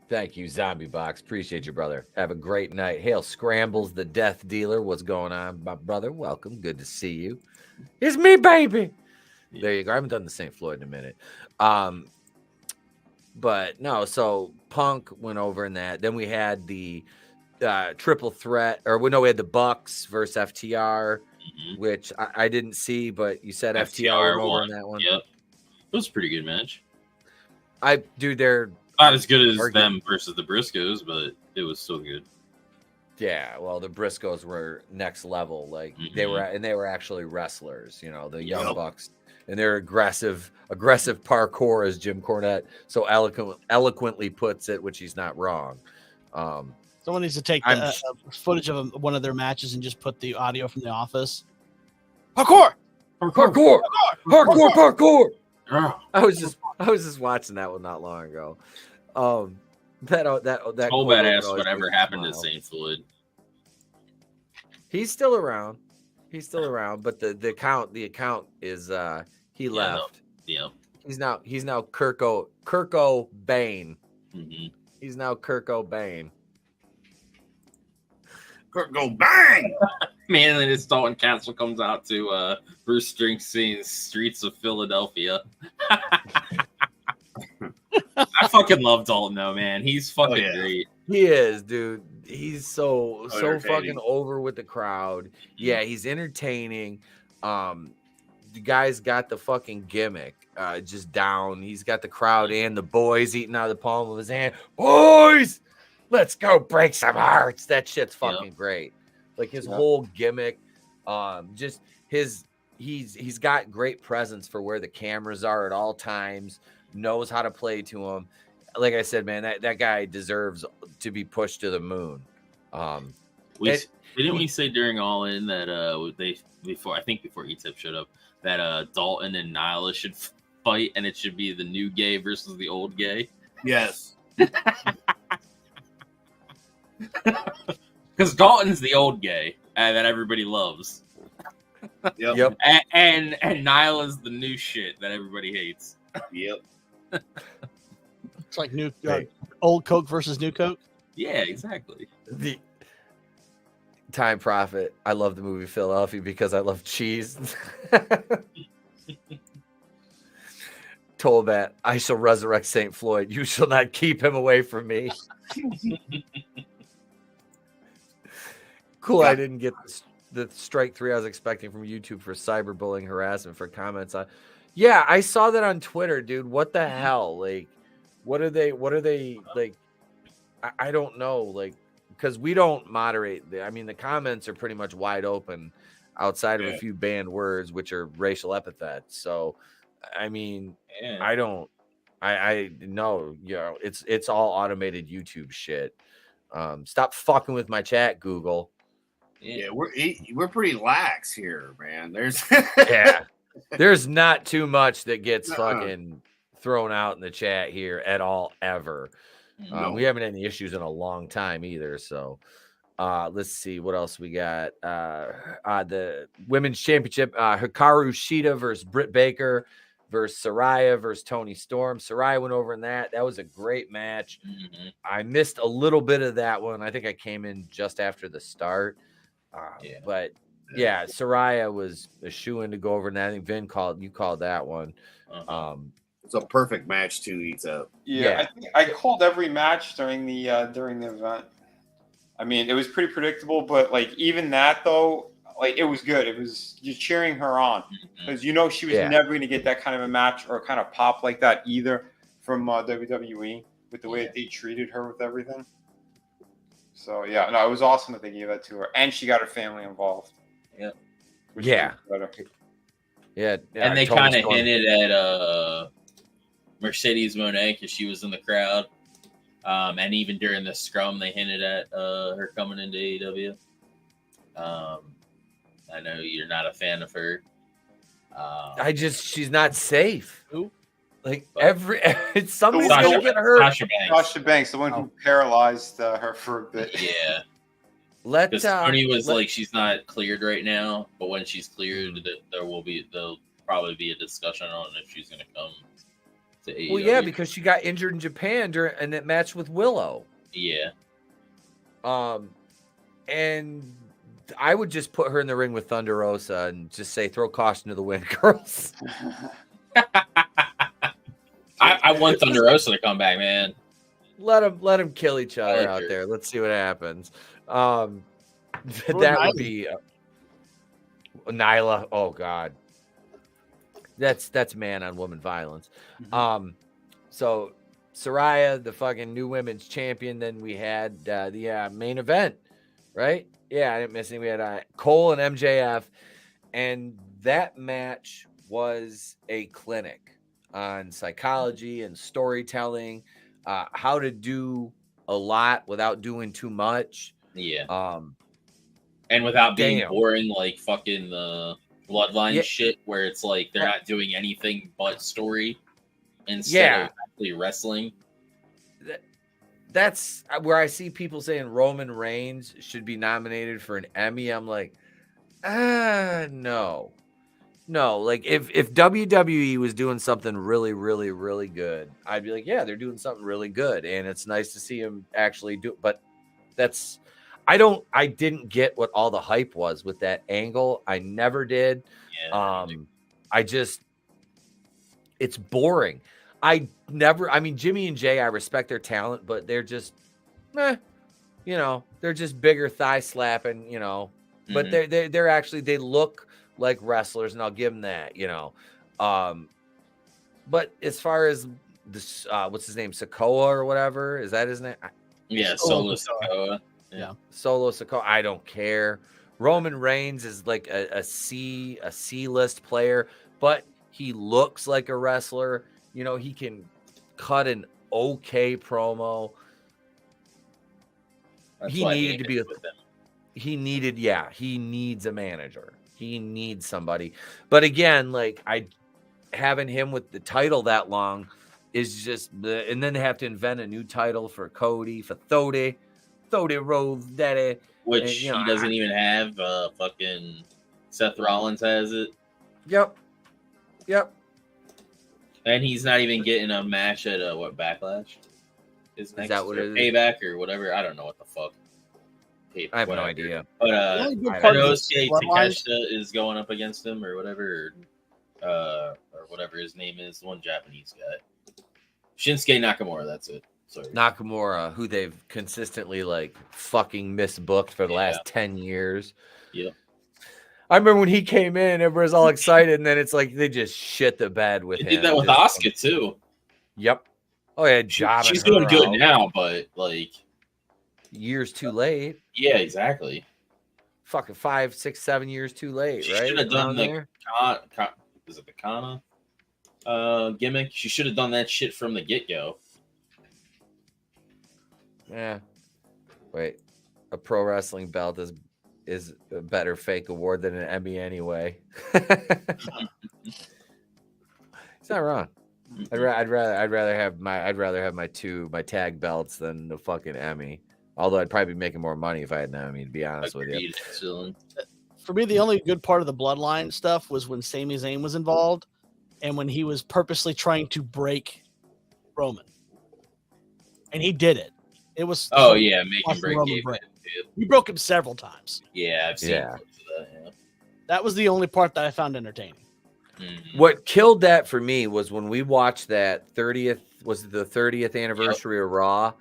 Thank you, Zombie Box. Appreciate you, brother. Have a great night. Hail Scrambles, the Death Dealer. What's going on, my brother? Welcome. Good to see you. It's me, baby. There you go. I haven't done the St. Floyd in a minute. But no, so Punk went over in that. Then we had the triple threat, we had the Bucks versus FTR, which I didn't see, but you said FTR went over in that one. Yep. It was a pretty good match. They're not as good as them versus the Briscoes, but it was still good. Yeah, well, the Briscoes were next level. Like they were actually wrestlers, the Young Bucks, and they're aggressive parkour, as Jim Cornette so eloquently puts it, which he's not wrong. Someone needs to take footage of one of their matches and just put the audio from The Office. Parkour. I was just watching that one not long ago. That whole badass. Whatever happened to St. Floyd? He's still around, but the account is he left. Yeah. He's now Kirko Bane. He's now Kurt Cobain. Kurt go bang! Man, and then his Dalton Castle comes out to Bruce Springsteen's Streets of Philadelphia. I fucking love Dalton though, man. He's fucking great. He is, dude. He's so entertaining. fucking over with the crowd. Yeah, he's entertaining. The guy's got the fucking gimmick just down. He's got the crowd and the boys eating out of the palm of his hand. Boys, let's go break some hearts. That shit's fucking great. Like his whole gimmick, just he's got great presence for where the cameras are at all times. Knows how to play to them. Like I said, man, that guy deserves to be pushed to the moon. Didn't we say during All In that before Etep showed up that Dalton and Nyla should fight and it should be the new gay versus the old gay? Yes. Because Dalton's the old gay that everybody loves. Yep. And Nyla's the new shit that everybody hates. Yep. It's like old Coke versus new Coke. Yeah, exactly. The Time Prophet. I love the movie Philadelphia because I love cheese. Told that I shall resurrect St. Floyd. You shall not keep him away from me. Cool. I didn't get the strike 3 I was expecting from YouTube for cyberbullying harassment for comments on. Yeah, I saw that on Twitter, dude. What the hell? Like, what are they like? I don't know. Like, because we don't moderate. I mean, the comments are pretty much wide open outside of a few banned words, which are racial epithets. So, I mean, I know, it's all automated YouTube shit. Stop fucking with my chat, Google. Yeah, we're pretty lax here, man. There's not too much that gets fucking thrown out in the chat here at all ever. No. We haven't had any issues in a long time either. So let's see what else we got. The women's championship, Hikaru Shida versus Britt Baker versus Saraya versus Toni Storm. Saraya went over in that. That was a great match. Mm-hmm. I missed a little bit of that one. I think I came in just after the start. But yeah, Saraya was a shoe-in to go over, and I think Vin called that one. It's a perfect match too. Etep. Yeah, I think I called every match during the event. I mean, it was pretty predictable, but like even that though, like it was good. It was you're cheering her on because she was never going to get that kind of a match or kind of pop like that either from WWE with the way that they treated her with everything. So yeah, no, it was awesome that they gave that to her, and she got her family involved. Yeah, yeah, and they kind of hinted at Mercedes Moné because she was in the crowd, and even during the scrum, they hinted at her coming into AEW. I know you're not a fan of her. She's not safe. Who? Like somebody's gonna get hurt. Sasha Banks, the one who paralyzed her for a bit. Yeah. Because Tony was like, she's not cleared right now, but when she's cleared, there'll probably be a discussion on if she's gonna come to AEW. Well, yeah, because she got injured in Japan in that match with Willow. Yeah. And I would just put her in the ring with Thunder Rosa and just say, throw caution to the wind, girls. I want Thunder Rosa to come back, man. Let them kill each other out there. Let's see what happens. That would be Nyla. Oh God, that's man on woman violence. Mm-hmm. So Saraya, the fucking new women's champion. Then we had the main event, right? Yeah, I didn't miss anything. We had Cole and MJF, and that match was a clinic on psychology and storytelling, how to do a lot without doing too much. Yeah. And without being boring like fucking the Bloodline shit, where it's like they're not doing anything but story instead of actually wrestling. That's where I see people saying Roman Reigns should be nominated for an Emmy. I'm like, no. No, like if WWE was doing something really, really, really good, I'd be like, yeah, they're doing something really good, and it's nice to see them actually do. But I didn't get what all the hype was with that angle. I never did. Yeah. It's boring. I mean, Jimmy and Jay, I respect their talent, but they're just, they're just bigger thigh slapping, but they're actually, they look like wrestlers, and I'll give them that, but as far as this, what's his name? Sikoa or whatever, is that his name? Yeah. Solo Sikoa. Yeah. Solo Sikoa. I don't care. Roman Reigns is like a C-list player, but he looks like a wrestler. He can cut an okay promo. He needs a manager. He needs somebody. But again, like having him with the title that long is just, and then they have to invent a new title for Cody, for Thody Rose Daddy. Which he doesn't even have. Fucking Seth Rollins has it. Yep. And he's not even getting a match at Backlash? Is that what it is? Payback or whatever? I don't know what the fuck. I have no idea. But I know Takeshita is going up against him or whatever, or whatever his name is, one Japanese guy. Shinsuke Nakamura, that's it. Sorry. Nakamura, who they've consistently fucking misbooked for the last 10 years. Yeah. I remember when he came in, everybody's all excited, and then it's like they just shit the bed with him. They did that with Asuka too. Yep. Oh yeah, job. She's doing good now, but years too late. Yeah, exactly. Fucking 5, 6, 7 years too late, she right? Should have done the is it the Kana gimmick? She should have done that shit from the get-go. Yeah. Wait, a pro wrestling belt is a better fake award than an Emmy anyway. It's not wrong. I'd rather have my tag belts than the fucking Emmy. Although I'd probably be making more money if I had an Emmy, to be honest with you. For me, the only good part of the bloodline stuff was when Sami Zayn was involved, and when he was purposely trying to break Roman, and he did it. It was make him break. He broke him several times. Yeah, I've seen Yeah. That was the only part that I found entertaining. Mm-hmm. What killed that for me was when we watched that 30th anniversary of Raw,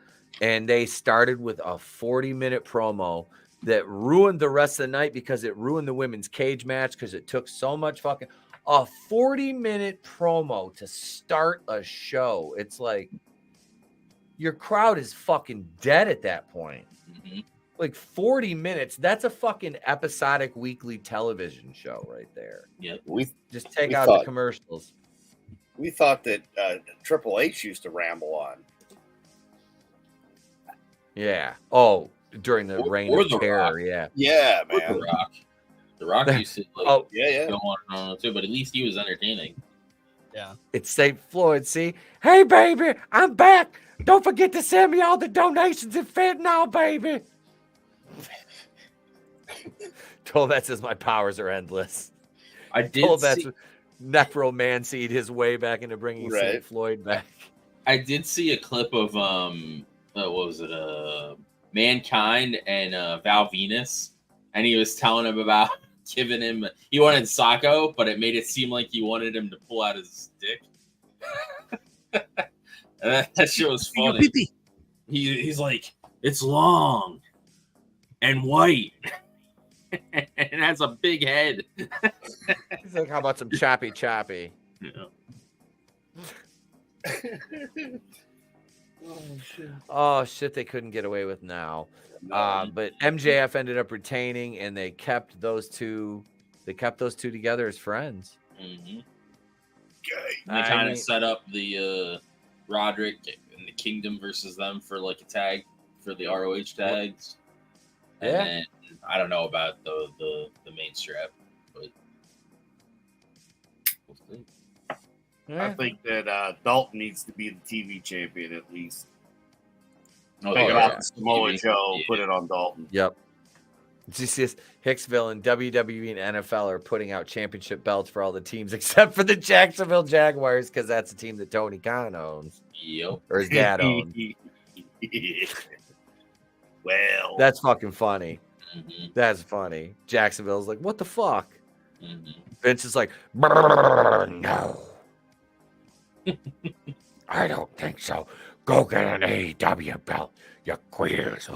and they started with a 40-minute promo that ruined the rest of the night because it ruined the women's cage match because it took so much fucking a 40-minute promo to start a show. It's like your crowd is fucking dead at that point. Mm-hmm. Like 40 minutes, that's a fucking episodic weekly television show right there. Yeah, we just take out the commercials. We thought that Triple H used to ramble on. Yeah. Oh, during the reign of terror. Yeah. Yeah, man. The Rock used to go on and on too, but at least he was entertaining. Yeah. It's St. Floyd. See, hey baby, I'm back. Don't forget to send me all the donations in FedNow, baby. Tolbert says my powers are endless. I did see necromancy his way back into bringing St. Floyd back. I did see a clip of what was it? Mankind and Val Venus, and he was telling him about giving him. He wanted Sacco, but it made it seem like he wanted him to pull out his dick. That shit was funny. He's like, it's long and white and has a big head. He's like, how about some choppy? Yeah. Oh shit! They couldn't get away with now, but MJF ended up retaining, and they kept those two. They kept those two together as friends. Mm-hmm. They kind of set up the Roderick and the Kingdom versus them for like a tag for the ROH tags. And then, I don't know about the main strap, but we'll see. I think that Dalton needs to be the TV champion at least. Oh, Take it off Samoa Joe, put it on Dalton. Yep. It's just Hicksville and WWE and NFL are putting out championship belts for all the teams except for the Jacksonville Jaguars because that's the team that Tony Khan owns. Yep. Or his dad owns. Well, That's fucking funny. Mm-hmm. That's funny. Jacksonville's like, what the fuck? Mm-hmm. Vince is like, no. I don't think so. Go get an AEW belt, you queers.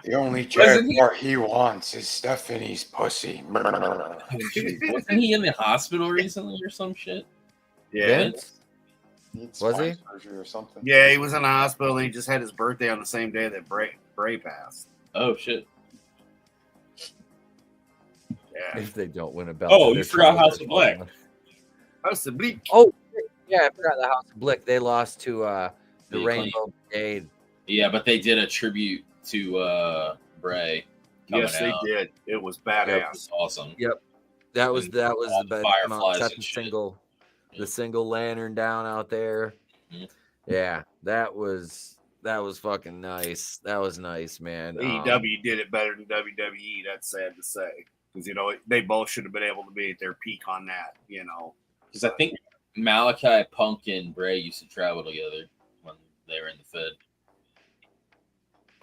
The only Jaguar he wants is Stephanie's pussy. Wasn't he in the hospital recently or some shit? yeah. Vince? Was he? Surgery or something. Yeah, he was in the hospital and he just had his birthday on the same day that Bray passed. Oh shit. Yeah. If they don't win a belt. Oh, they're you forgot trying House to- of Black. House of Bleak. Oh, yeah, I forgot the House of Blick. They lost to the They Rainbow Brigade. Yeah, but they did a tribute to Bray. Yes, they did. It was badass. It was awesome. Yep. That was And the all best. fireflies Set and the shit. the single lantern down out there. Mhm. Yeah, that was fucking nice. That was nice, man. AEW did it better than WWE. That's sad to say. Because, you know, they both should have been able to be at their peak on that, you know. Because I think Malachi, Punk, and Bray used to travel together when they were in the Fed.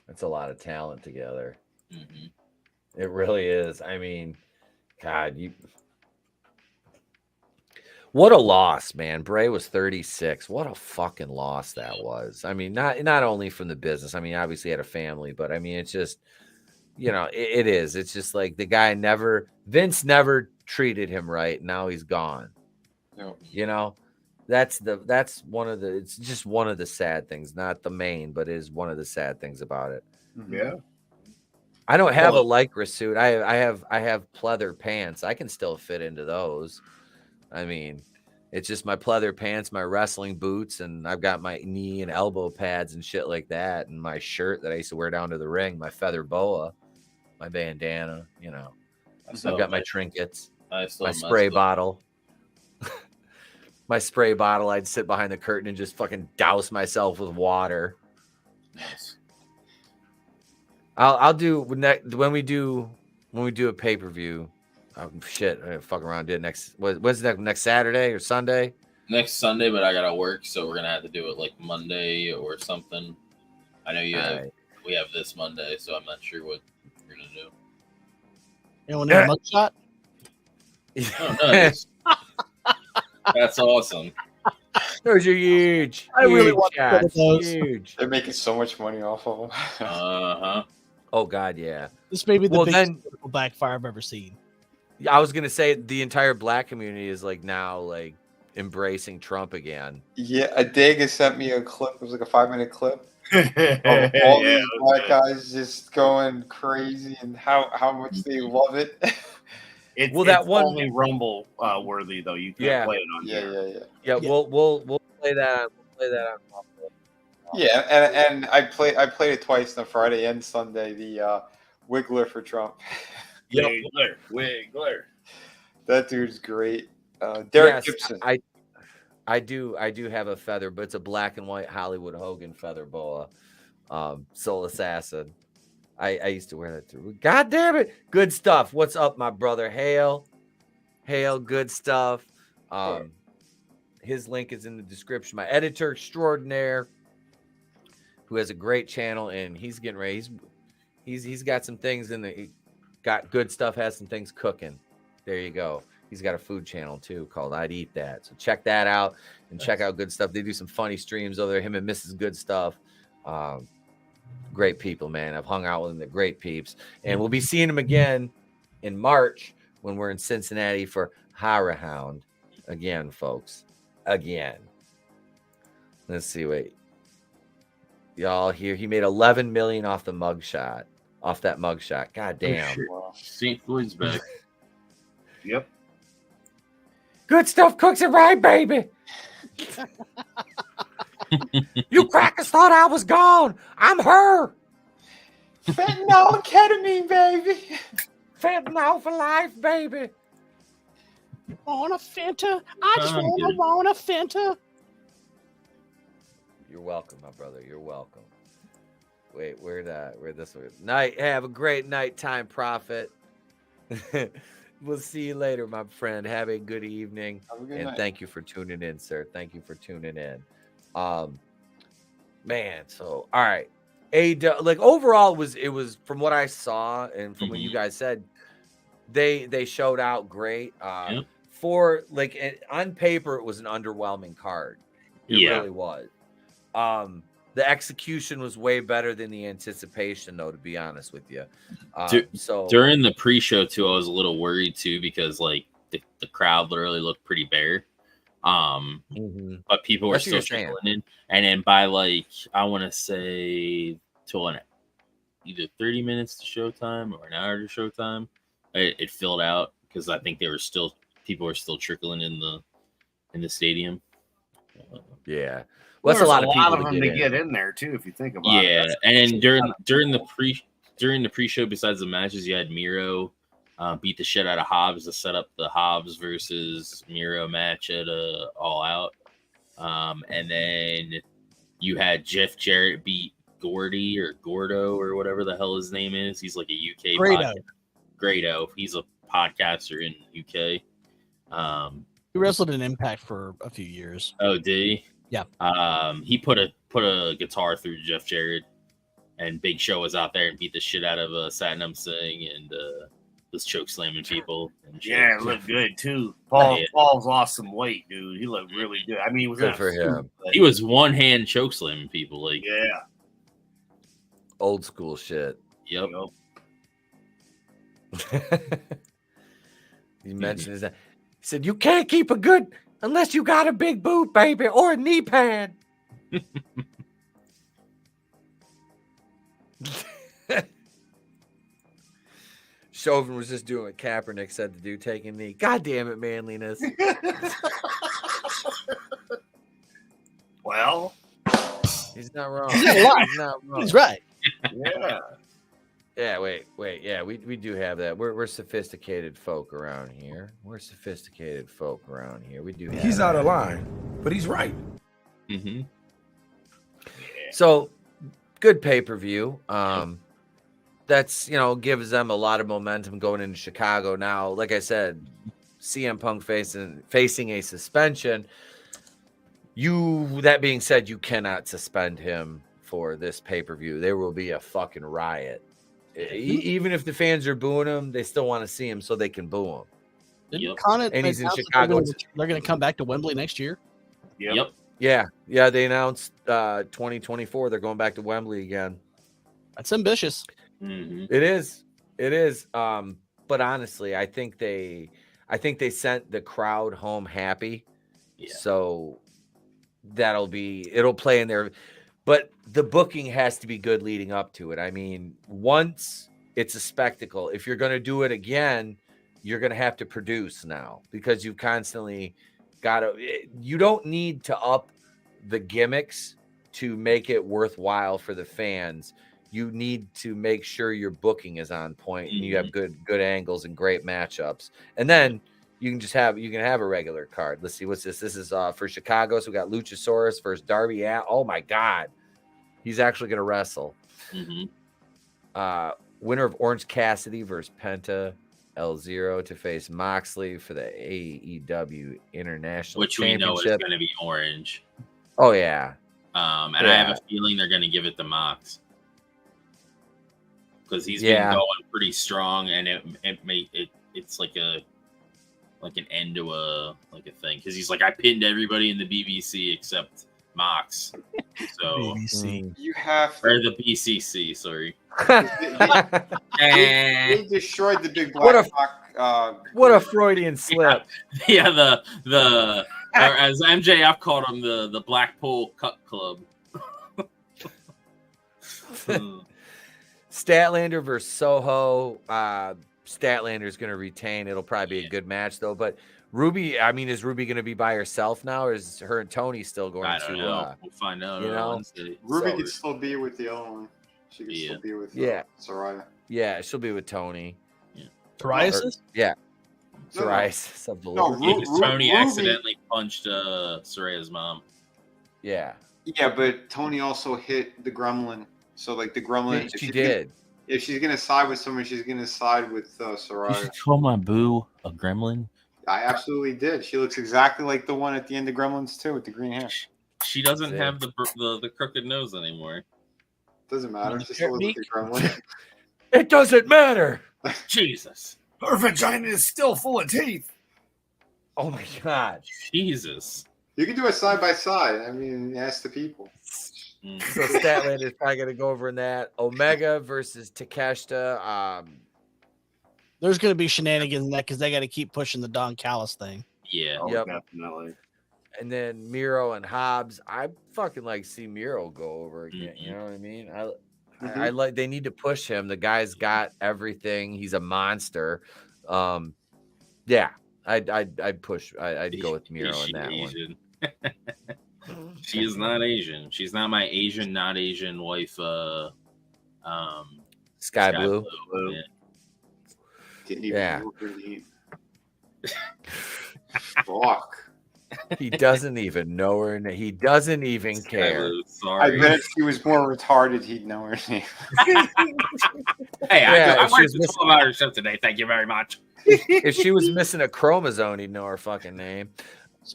That's a lot of talent together. Mm-hmm. It really is. I mean, God, what a loss, man. Bray was 36. What a fucking loss that was. I mean, not only from the business. I mean, obviously he had a family, but I mean, it's just, you know, it is. It's just like the guy Vince never treated him right. Now he's gone. No. You know, it's just one of the sad things, not the main, but is one of the sad things about it. Yeah. I don't have a Lycra suit. I have pleather pants. I can still fit into those. I mean, it's just my pleather pants, my wrestling boots, and I've got my knee and elbow pads and shit like that, and my shirt that I used to wear down to the ring, my feather boa, my bandana, you know. I've got my trinkets, my spray bottle. My spray bottle, I'd sit behind the curtain and just fucking douse myself with water. Nice. I'll do when we do a pay-per-view. Oh, shit, I fuck around. Did next when's next Saturday or Sunday? Next Sunday, but I gotta work, so we're gonna have to do it like Monday or something. I know we have this Monday, so I'm not sure what we're gonna do. Anyone need a mugshot? Oh, nice. That's awesome. Those are huge. I really huge want to go to shots, those. Huge. They're making so much money off of them. Uh-huh. Oh God, yeah. This may be the Well, biggest political backfire I've ever seen. I was gonna say the entire black community is like now like embracing Trump again. Yeah, Adega sent me a clip. It was like a 5-minute clip of all these black guys just going crazy and how much they love it. It's only Rumble worthy though. You can't play it on here. Yeah. We'll play that. We'll play that on. Yeah, and I played it twice on Friday and Sunday. The Wiggler for Trump. Yep. Wiggler. That dude's great. Derek Yes, Gibson. I do have a feather, but it's a black and white Hollywood Hogan feather boa. Soul Assassin. I used to wear that too. God damn it. Good stuff. What's up, my brother? Hail, good stuff. His link is in the description. My editor extraordinaire, who has a great channel, and he's getting ready. He's got some things in the got good stuff, has some things cooking. There you go. He's got a food channel too called I'd Eat That. So check that out and check out Good Stuff. They do some funny streams over there. Him and Mrs. Good Stuff. Great people, man. I've hung out with them. They're great peeps. And we'll be seeing them again in March when we're in Cincinnati for Horror Hound. Again, folks. Again. Let's see. Wait. Y'all here. He made $11 million off the mugshot. Off that mugshot. God damn. Wow. St. Floyd's back. Yep. Good Stuff cooks it right, baby. You crackers thought I was gone. I'm her. Fentanyl and ketamine, baby. Fentanyl for life, baby. Want a Fanta? I just want a Fanta. You're welcome, my brother. You're welcome. Where this one? Night. Have a great nighttime, Prophet. We'll see you later, my friend. Have a good evening. Have a good And night. thank you for tuning in, sir. Thank you for tuning in. Man, so all right. Like overall it was from what I saw and from what you guys said, they showed out great. For like on paper, it was an underwhelming card. It really was. The execution was way better than the anticipation, though, to be honest with you. So during the pre-show too, I was a little worried too because like the crowd literally looked pretty bare. But people were still trickling in, and then by like I want to say till either 30 minutes to showtime or an hour to showtime, it filled out because I think people were still trickling in the stadium. Yeah, Well, that's a lot of people them to get in there too, if you think about it. Yeah, and during the pre-show, besides the matches, you had Miro beat the shit out of Hobbs to set up the Hobbs versus Miro match at All Out, and then you had Jeff Jarrett beat Gordy or Gordo or whatever the hell his name is. He's like a UK Grado. He's a podcaster in UK. He wrestled in Impact for a few years. Oh, did he? Yeah. He put a guitar through Jeff Jarrett, and Big Show was out there and beat the shit out of Satnam Singh and was choke slamming people. And shit. Yeah, it looked good too. Paul's lost some weight, dude. He looked really good. I mean, he was good for him. He was one hand choke slamming people, like old school shit. Yep. He mentioned his. He said, "You can't keep a good unless you got a big boot, baby, or a knee pad." Chauvin was just doing what Kaepernick said to do, taking knee. God damn it, manliness. Well, he's not wrong. He's not wrong. He's right. Yeah. Yeah, wait. Yeah, we do have that. We're sophisticated folk around here. We do have He's out of line, but he's right. Mm-hmm. So, good pay-per-view. That's, gives them a lot of momentum going into Chicago now. Like I said, CM Punk facing a suspension. That being said, you cannot suspend him for this pay-per-view. There will be a fucking riot. Even if the fans are booing him, they still want to see him so they can boo him. And he's in Chicago. They're going to come back to Wembley next year. Yep. Yeah. They announced 2024. They're going back to Wembley again. That's ambitious. Mm-hmm. It is. But honestly, I think they sent the crowd home happy. Yeah. So it'll play in there. But the booking has to be good leading up to it. I mean, once it's a spectacle, if you're going to do it again, you're going to have to produce now because you've constantly got to. You don't need to up the gimmicks to make it worthwhile for the fans. You need to make sure your booking is on point and you have good angles and great matchups. And then you can have a regular card. Let's see what's this. This is for Chicago. So we got Luchasaurus versus Darby. Oh my God. He's actually going to wrestle. Mm-hmm. Winner of Orange Cassidy versus Penta L0 to face Moxley for the AEW International Which we know is Championship. going to be orange. Oh, yeah. And I have a feeling they're going to give it to Mox. Because he's been going pretty strong, and it's like an end to a thing. Because he's like, I pinned everybody in the BBC except Mox. So BBC. You have or the BCC, sorry. They destroyed the big black rock. What a Freudian slip. Yeah, the or as MJF called him, the Blackpool Cup Club. Statlander versus Soho. Statlander is going to retain. It'll probably be a good match, though. But Ruby, is Ruby going to be by herself now, or is her and Tony still going I don't know. We'll find out. Ruby could still be with the other one. She could still be with Soraya. Yeah, she'll be with Tony. Yeah. Psoriasis? Yeah. Psoriasis of the liver. Tony accidentally punched Soraya's mom. Yeah. Yeah, but Tony also hit the gremlin. So like the Gremlin, She did. If she's gonna side with someone, she's gonna side with You Soraya. should call my boo a gremlin. I absolutely did. She looks exactly like the one at the end of Gremlins 2 with the green hair. She doesn't have the crooked nose anymore. Doesn't matter. She still looks like a gremlin. It doesn't matter. Jesus. Her vagina is still full of teeth. Oh my God. Jesus. You can do a side by side. I mean, ask the people. So Statlander is probably going to go over in that. Omega versus Takeshita. There's going to be shenanigans in that because they got to keep pushing the Don Callis thing. Yeah. Oh, Yep. definitely. And then Miro and Hobbs. I fucking like see Miro go over again. You know what I mean? I like. They need to push him. The guy's got everything. He's a monster. Yeah. I'd push. I'd go with Miro in that Asian? One. She is not Asian. She's not my Asian, not Asian wife. Sky Blue. Yeah. Didn't even Yeah. know her name. Fuck. He doesn't even know her. He doesn't even care. I Sorry. bet if she was more retarded, he'd know her name. Hey, Yeah, I if she worked was a missing- 12-hour shift today. Thank you very much. If she was missing a chromosome, he'd know her fucking name.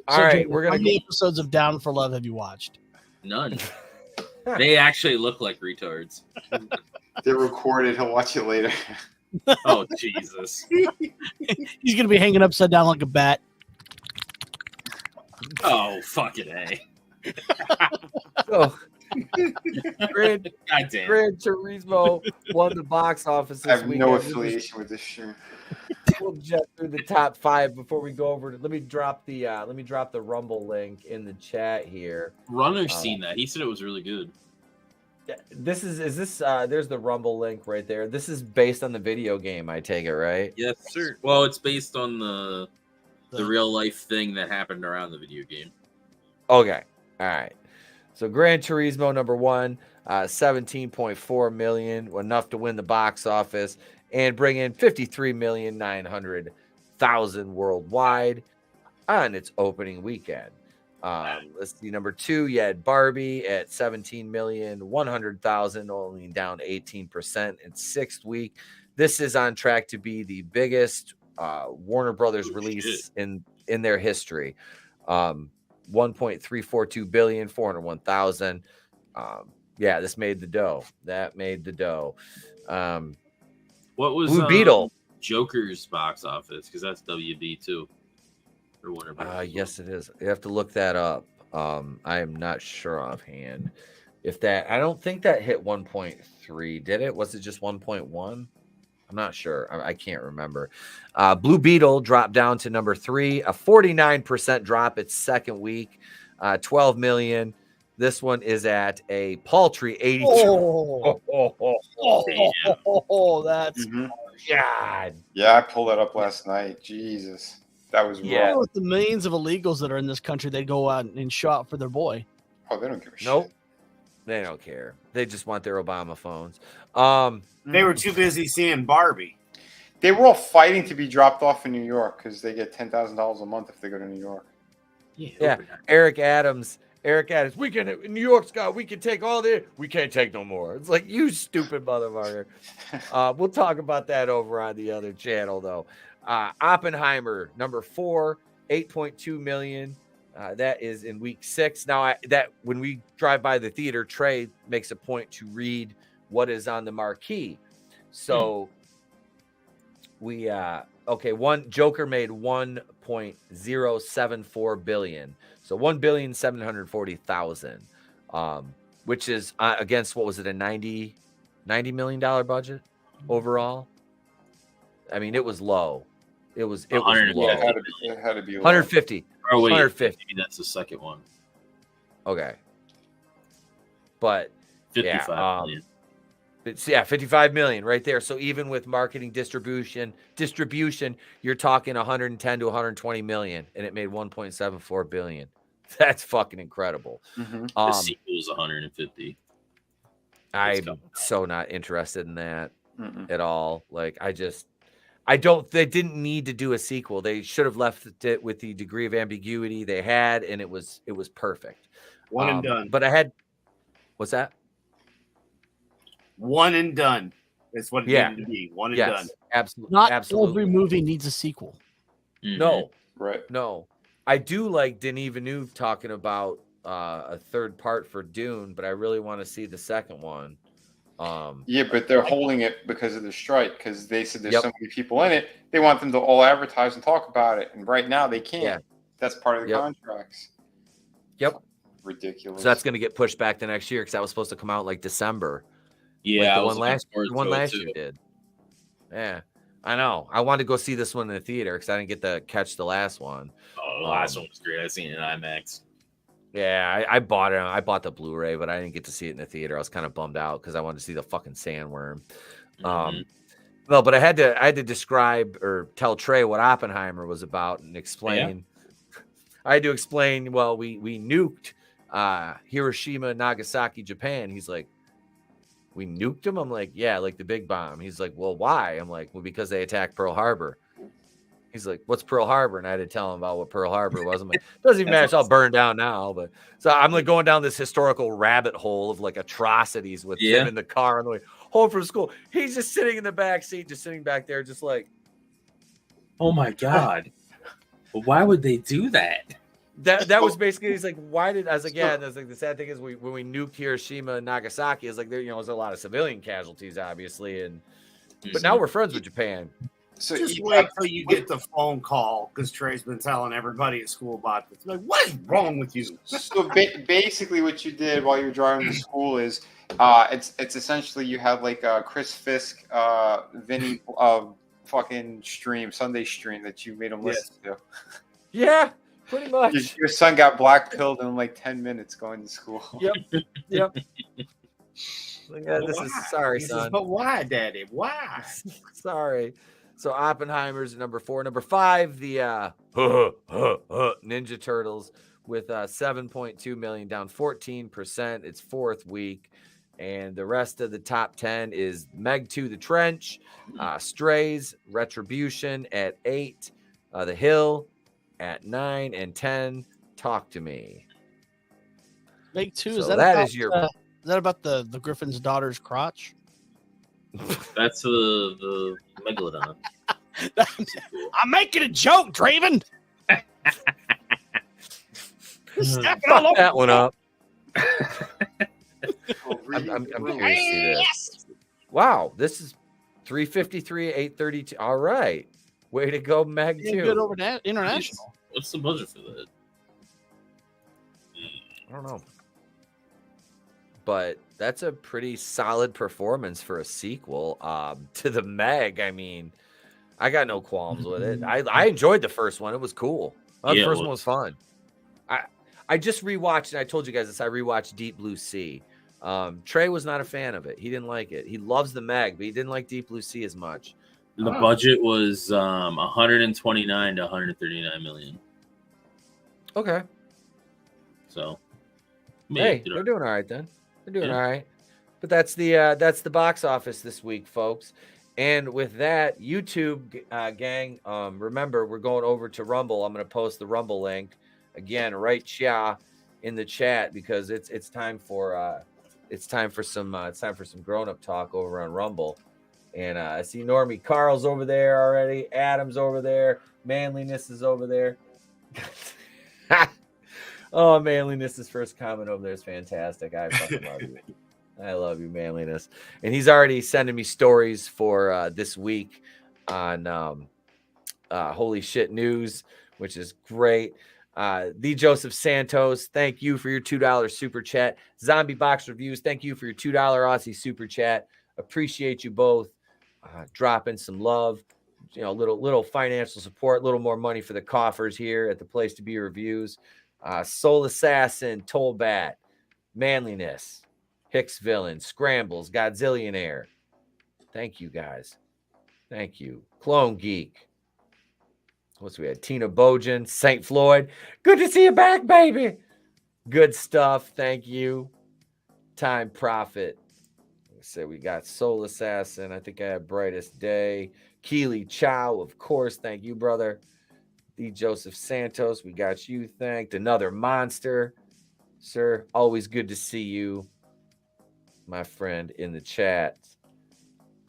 All right, Jacob, we're how gonna many episodes of Down for Love have you watched? None. They actually look like retards. They're recorded. He'll watch it later. Oh, Jesus. He's going to be hanging upside down like a bat. Oh, fucking A. So, Gran Goddamn. Turismo won the box office I this have weekend. no We'll just- affiliation with this show. We'll jet through the top 5 before we go over to. Let me drop the Rumble link in the chat here. Runner's seen that. He said it was really good. This is this there's the Rumble link right there. This is based on the video game, I take it, right? Yes, sir. Well, it's based on the real life thing that happened around the video game. Okay. All right. So Gran Turismo number 1, 17.4 million, enough to win the box office and bring in 53,900,000 worldwide on its opening weekend. Let's see, number 2, you had Barbie at 17,100,000, only down 18% in 6th week. This is on track to be the biggest Warner Brothers release in their history. 1.342 billion, 401,000. Yeah, this made the dough. That made the dough. What was Blue Beetle? Joker's box office? Because that's WB too. Or Warner Brothers. Yes, it is. You have to look that up. I am not sure offhand. If that, I don't think that hit 1.3. Did it? Was it just 1.1? I'm not sure. I can't remember. Blue Beetle dropped down to number 3, a 49% drop its second week, 12 million. This one is at a paltry 82. That's God. Yeah, I pulled that up last night. Jesus. That was yeah. With the millions of illegals that are in this country, they go out and show out for their boy. Oh, they don't give a shit. Nope. They don't care. They just want their Obama phones. They were too busy seeing Barbie. They were all fighting to be dropped off in New York because they get $10,000 a month if they go to New York. Yeah. Eric Adams. We can in New York, Scott. We can take all the. We can't take no more. It's like, you stupid motherfucker. We'll talk about that over on the other channel though. Oppenheimer number 4, 8.2 million. That is in week 6. Now that when we drive by the theater, Trey makes a point to read what is on the marquee. So we one Joker made 1.074 billion. So 1,740,000, which is against, what was it, a $90 million budget overall? I mean, it was low. It was low. It had to be low. 150. Oh, wait, 150. That's the second one. Okay. But 55 million. It's 55 million right there. So even with marketing distribution, you're talking 110 to 120 million, and it made 1.74 billion. That's fucking incredible. The sequel is 150. I'm so not interested in that at all. Like, they didn't need to do a sequel. They should have left it with the degree of ambiguity they had, and it was perfect. One and done. But I had, what's that? One and done. That's what it needed to be. One and done. Absolutely. Not Absolutely. every movie needs a sequel. No. Right. No. I do like Denis Villeneuve talking about a third part for Dune, but I really want to see the second one. Yeah, but they're holding it because of the strike, because they said there's so many people in it. They want them to all advertise and talk about it, and right now they can't. Yeah. That's part of the contracts. Yep. Ridiculous. So that's going to get pushed back to next year because that was supposed to come out like December. Yeah, like the one last year did. Yeah, I know. I wanted to go see this one in the theater because I didn't get to catch the last one. Oh, the last one was great. I seen it in IMAX. Yeah, I bought it. I bought the Blu-ray, but I didn't get to see it in the theater. I was kind of bummed out because I wanted to see the fucking sandworm. No, but I had to describe or tell Trey what Oppenheimer was about and explain. Yeah. I had to explain. Well, we nuked Hiroshima and Nagasaki, Japan. He's like, we nuked them? I'm like, yeah, like the big bomb. He's like, well, why? I'm like, well, because they attacked Pearl Harbor. He's like, what's Pearl Harbor? And I had to tell him about what Pearl Harbor was. I'm like, doesn't even matter. It's all burned down now. But so I'm like going down this historical rabbit hole of like atrocities with him in the car on the way home from school. He's just sitting in the back seat, just sitting back there, just like, oh my God. Why would they do that? That was basically, he's like, why did, I was like, yeah, and I was like, the sad thing is when we nuked Hiroshima and Nagasaki, it's like, there, there's a lot of civilian casualties, obviously, but now we're friends with Japan. So just wait till you get the phone call, because Trey's been telling everybody at school about this. Like, what is wrong with you? So basically, what you did while you were driving to school is, it's essentially you have like a Chris Fisk, Vinny, fucking stream, Sunday stream that you made him listen to. Yeah, pretty much. Your son got black-pilled in like 10 minutes going to school. Yep. Like, this is sorry, son. But why, Daddy? Why? Sorry. So Oppenheimer's number 4. Number 5, the Ninja Turtles with 7.2 million, down 14%. It's fourth week. And the rest of the top 10 is Meg 2, The Trench, Strays, Retribution at 8, The Hill at 9, and 10, Talk to Me. Meg 2, so is that about the Griffin's daughter's crotch? That's the Megalodon. I'm making a joke, Draven. Fuck that one up. I'm curious to see this. Wow, this is 353, 832. All right. Way to go, Meg 2. Good over that international. What's the budget for that? I don't know. But that's a pretty solid performance for a sequel to the Meg. I mean, I got no qualms with it. I enjoyed the first one. It was cool. The first one was fun. I just rewatched, and I told you guys this, I rewatched Deep Blue Sea. Trey was not a fan of it. He didn't like it. He loves the Meg, but he didn't like Deep Blue Sea as much. The budget was 129 to 139 million. Okay. So, hey, they're doing all right then. They're doing all right. But that's the box office this week, folks. And with that, YouTube gang, remember, we're going over to Rumble. I'm going to post the Rumble link again right here in the chat because it's time for some grown-up talk over on Rumble. And I see Normie Carl's over there already. Adam's over there. Manliness is over there. Oh, Manliness's first comment over there is fantastic. I fucking love you. I love you, Manliness. And he's already sending me stories for this week on Holy Shit News, which is great. The Joseph Santos, thank you for your $2 super chat. Zombie Box Reviews, thank you for your $2 Aussie super chat. Appreciate you both dropping some love, little financial support, a little more money for the coffers here at the Place to Be Reviews. Soul Assassin, Tollbat, Manliness, Hicks Villain, Scrambles, Godzillionaire. Thank you guys. Thank you. Clone Geek. What's we had? Tina Bojan, St. Floyd. Good to see you back, baby. Good stuff. Thank you. Time Prophet. So we got Soul Assassin. I think I have Brightest Day. Keely Chow, of course. Thank you, brother. The Joseph Santos, we got you thanked. Another monster, sir. Always good to see you. my friend in the chat.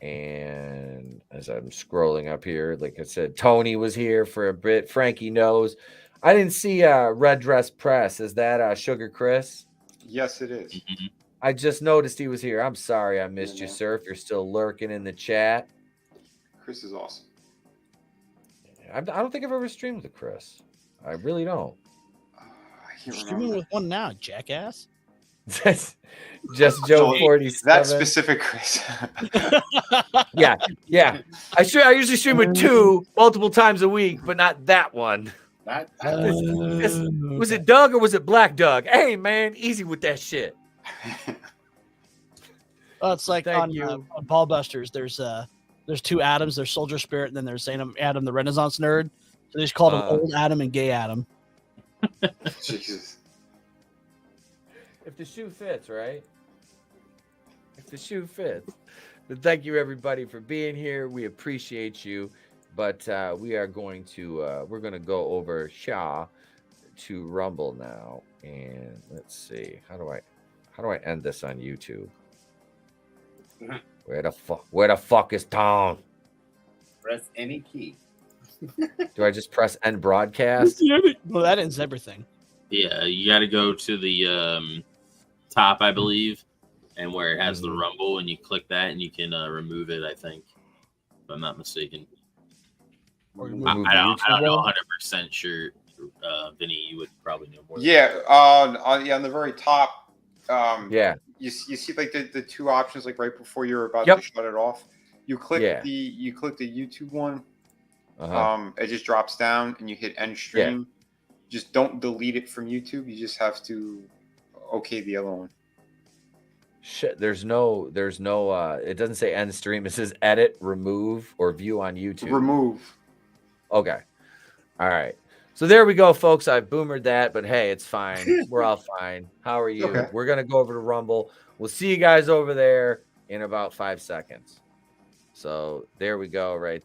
And as I'm scrolling up here, like I said, Tony was here for a bit. Frankie knows. I didn't see Red Dress Press. Is that Sugar Chris? Yes, it is. I just noticed he was here. I'm sorry I missed you, sir, if you're still lurking in the chat. Chris is awesome. I don't think I've ever streamed with Chris. I really don't. You're streaming with one now, jackass. Just Joe 47. That specific Chris. yeah. I usually stream with two multiple times a week, but not that one. Was it Doug or was it Black Doug? Hey man, easy with that shit. Oh, it's like on Ballbusters. There's two Adams. There's Soldier Spirit, and then there's Adam the Renaissance Nerd. So they just called him Old Adam and Gay Adam. Jesus. If the shoe fits, right? If the shoe fits. But thank you everybody for being here. We appreciate you. But we are going to we're gonna go over Shaw to Rumble now. And let's see. How do I end this on YouTube? Where the fuck is Tom? Press any key. Do I just press end broadcast? Well, that ends everything. Yeah, you got to go to the top, I believe, and where it has the Rumble, and you click that, and you can remove it. I think, if I'm not mistaken. I don't know 100% sure. Vinny, you would probably know more. Yeah, on the very top. You see like the two options like right before you're about to shut it off. You click the YouTube one. It just drops down and you hit end stream. Just don't delete it from YouTube. You just have to okay the other one. Shit, there's no it doesn't say end stream. It says edit, remove, or view on YouTube. Remove. Okay. All right. So there we go, folks. I've boomered that, but hey, it's fine. We're all fine. How are you? Okay. We're gonna go over to Rumble. We'll see you guys over there in about 5 seconds. So there we go, right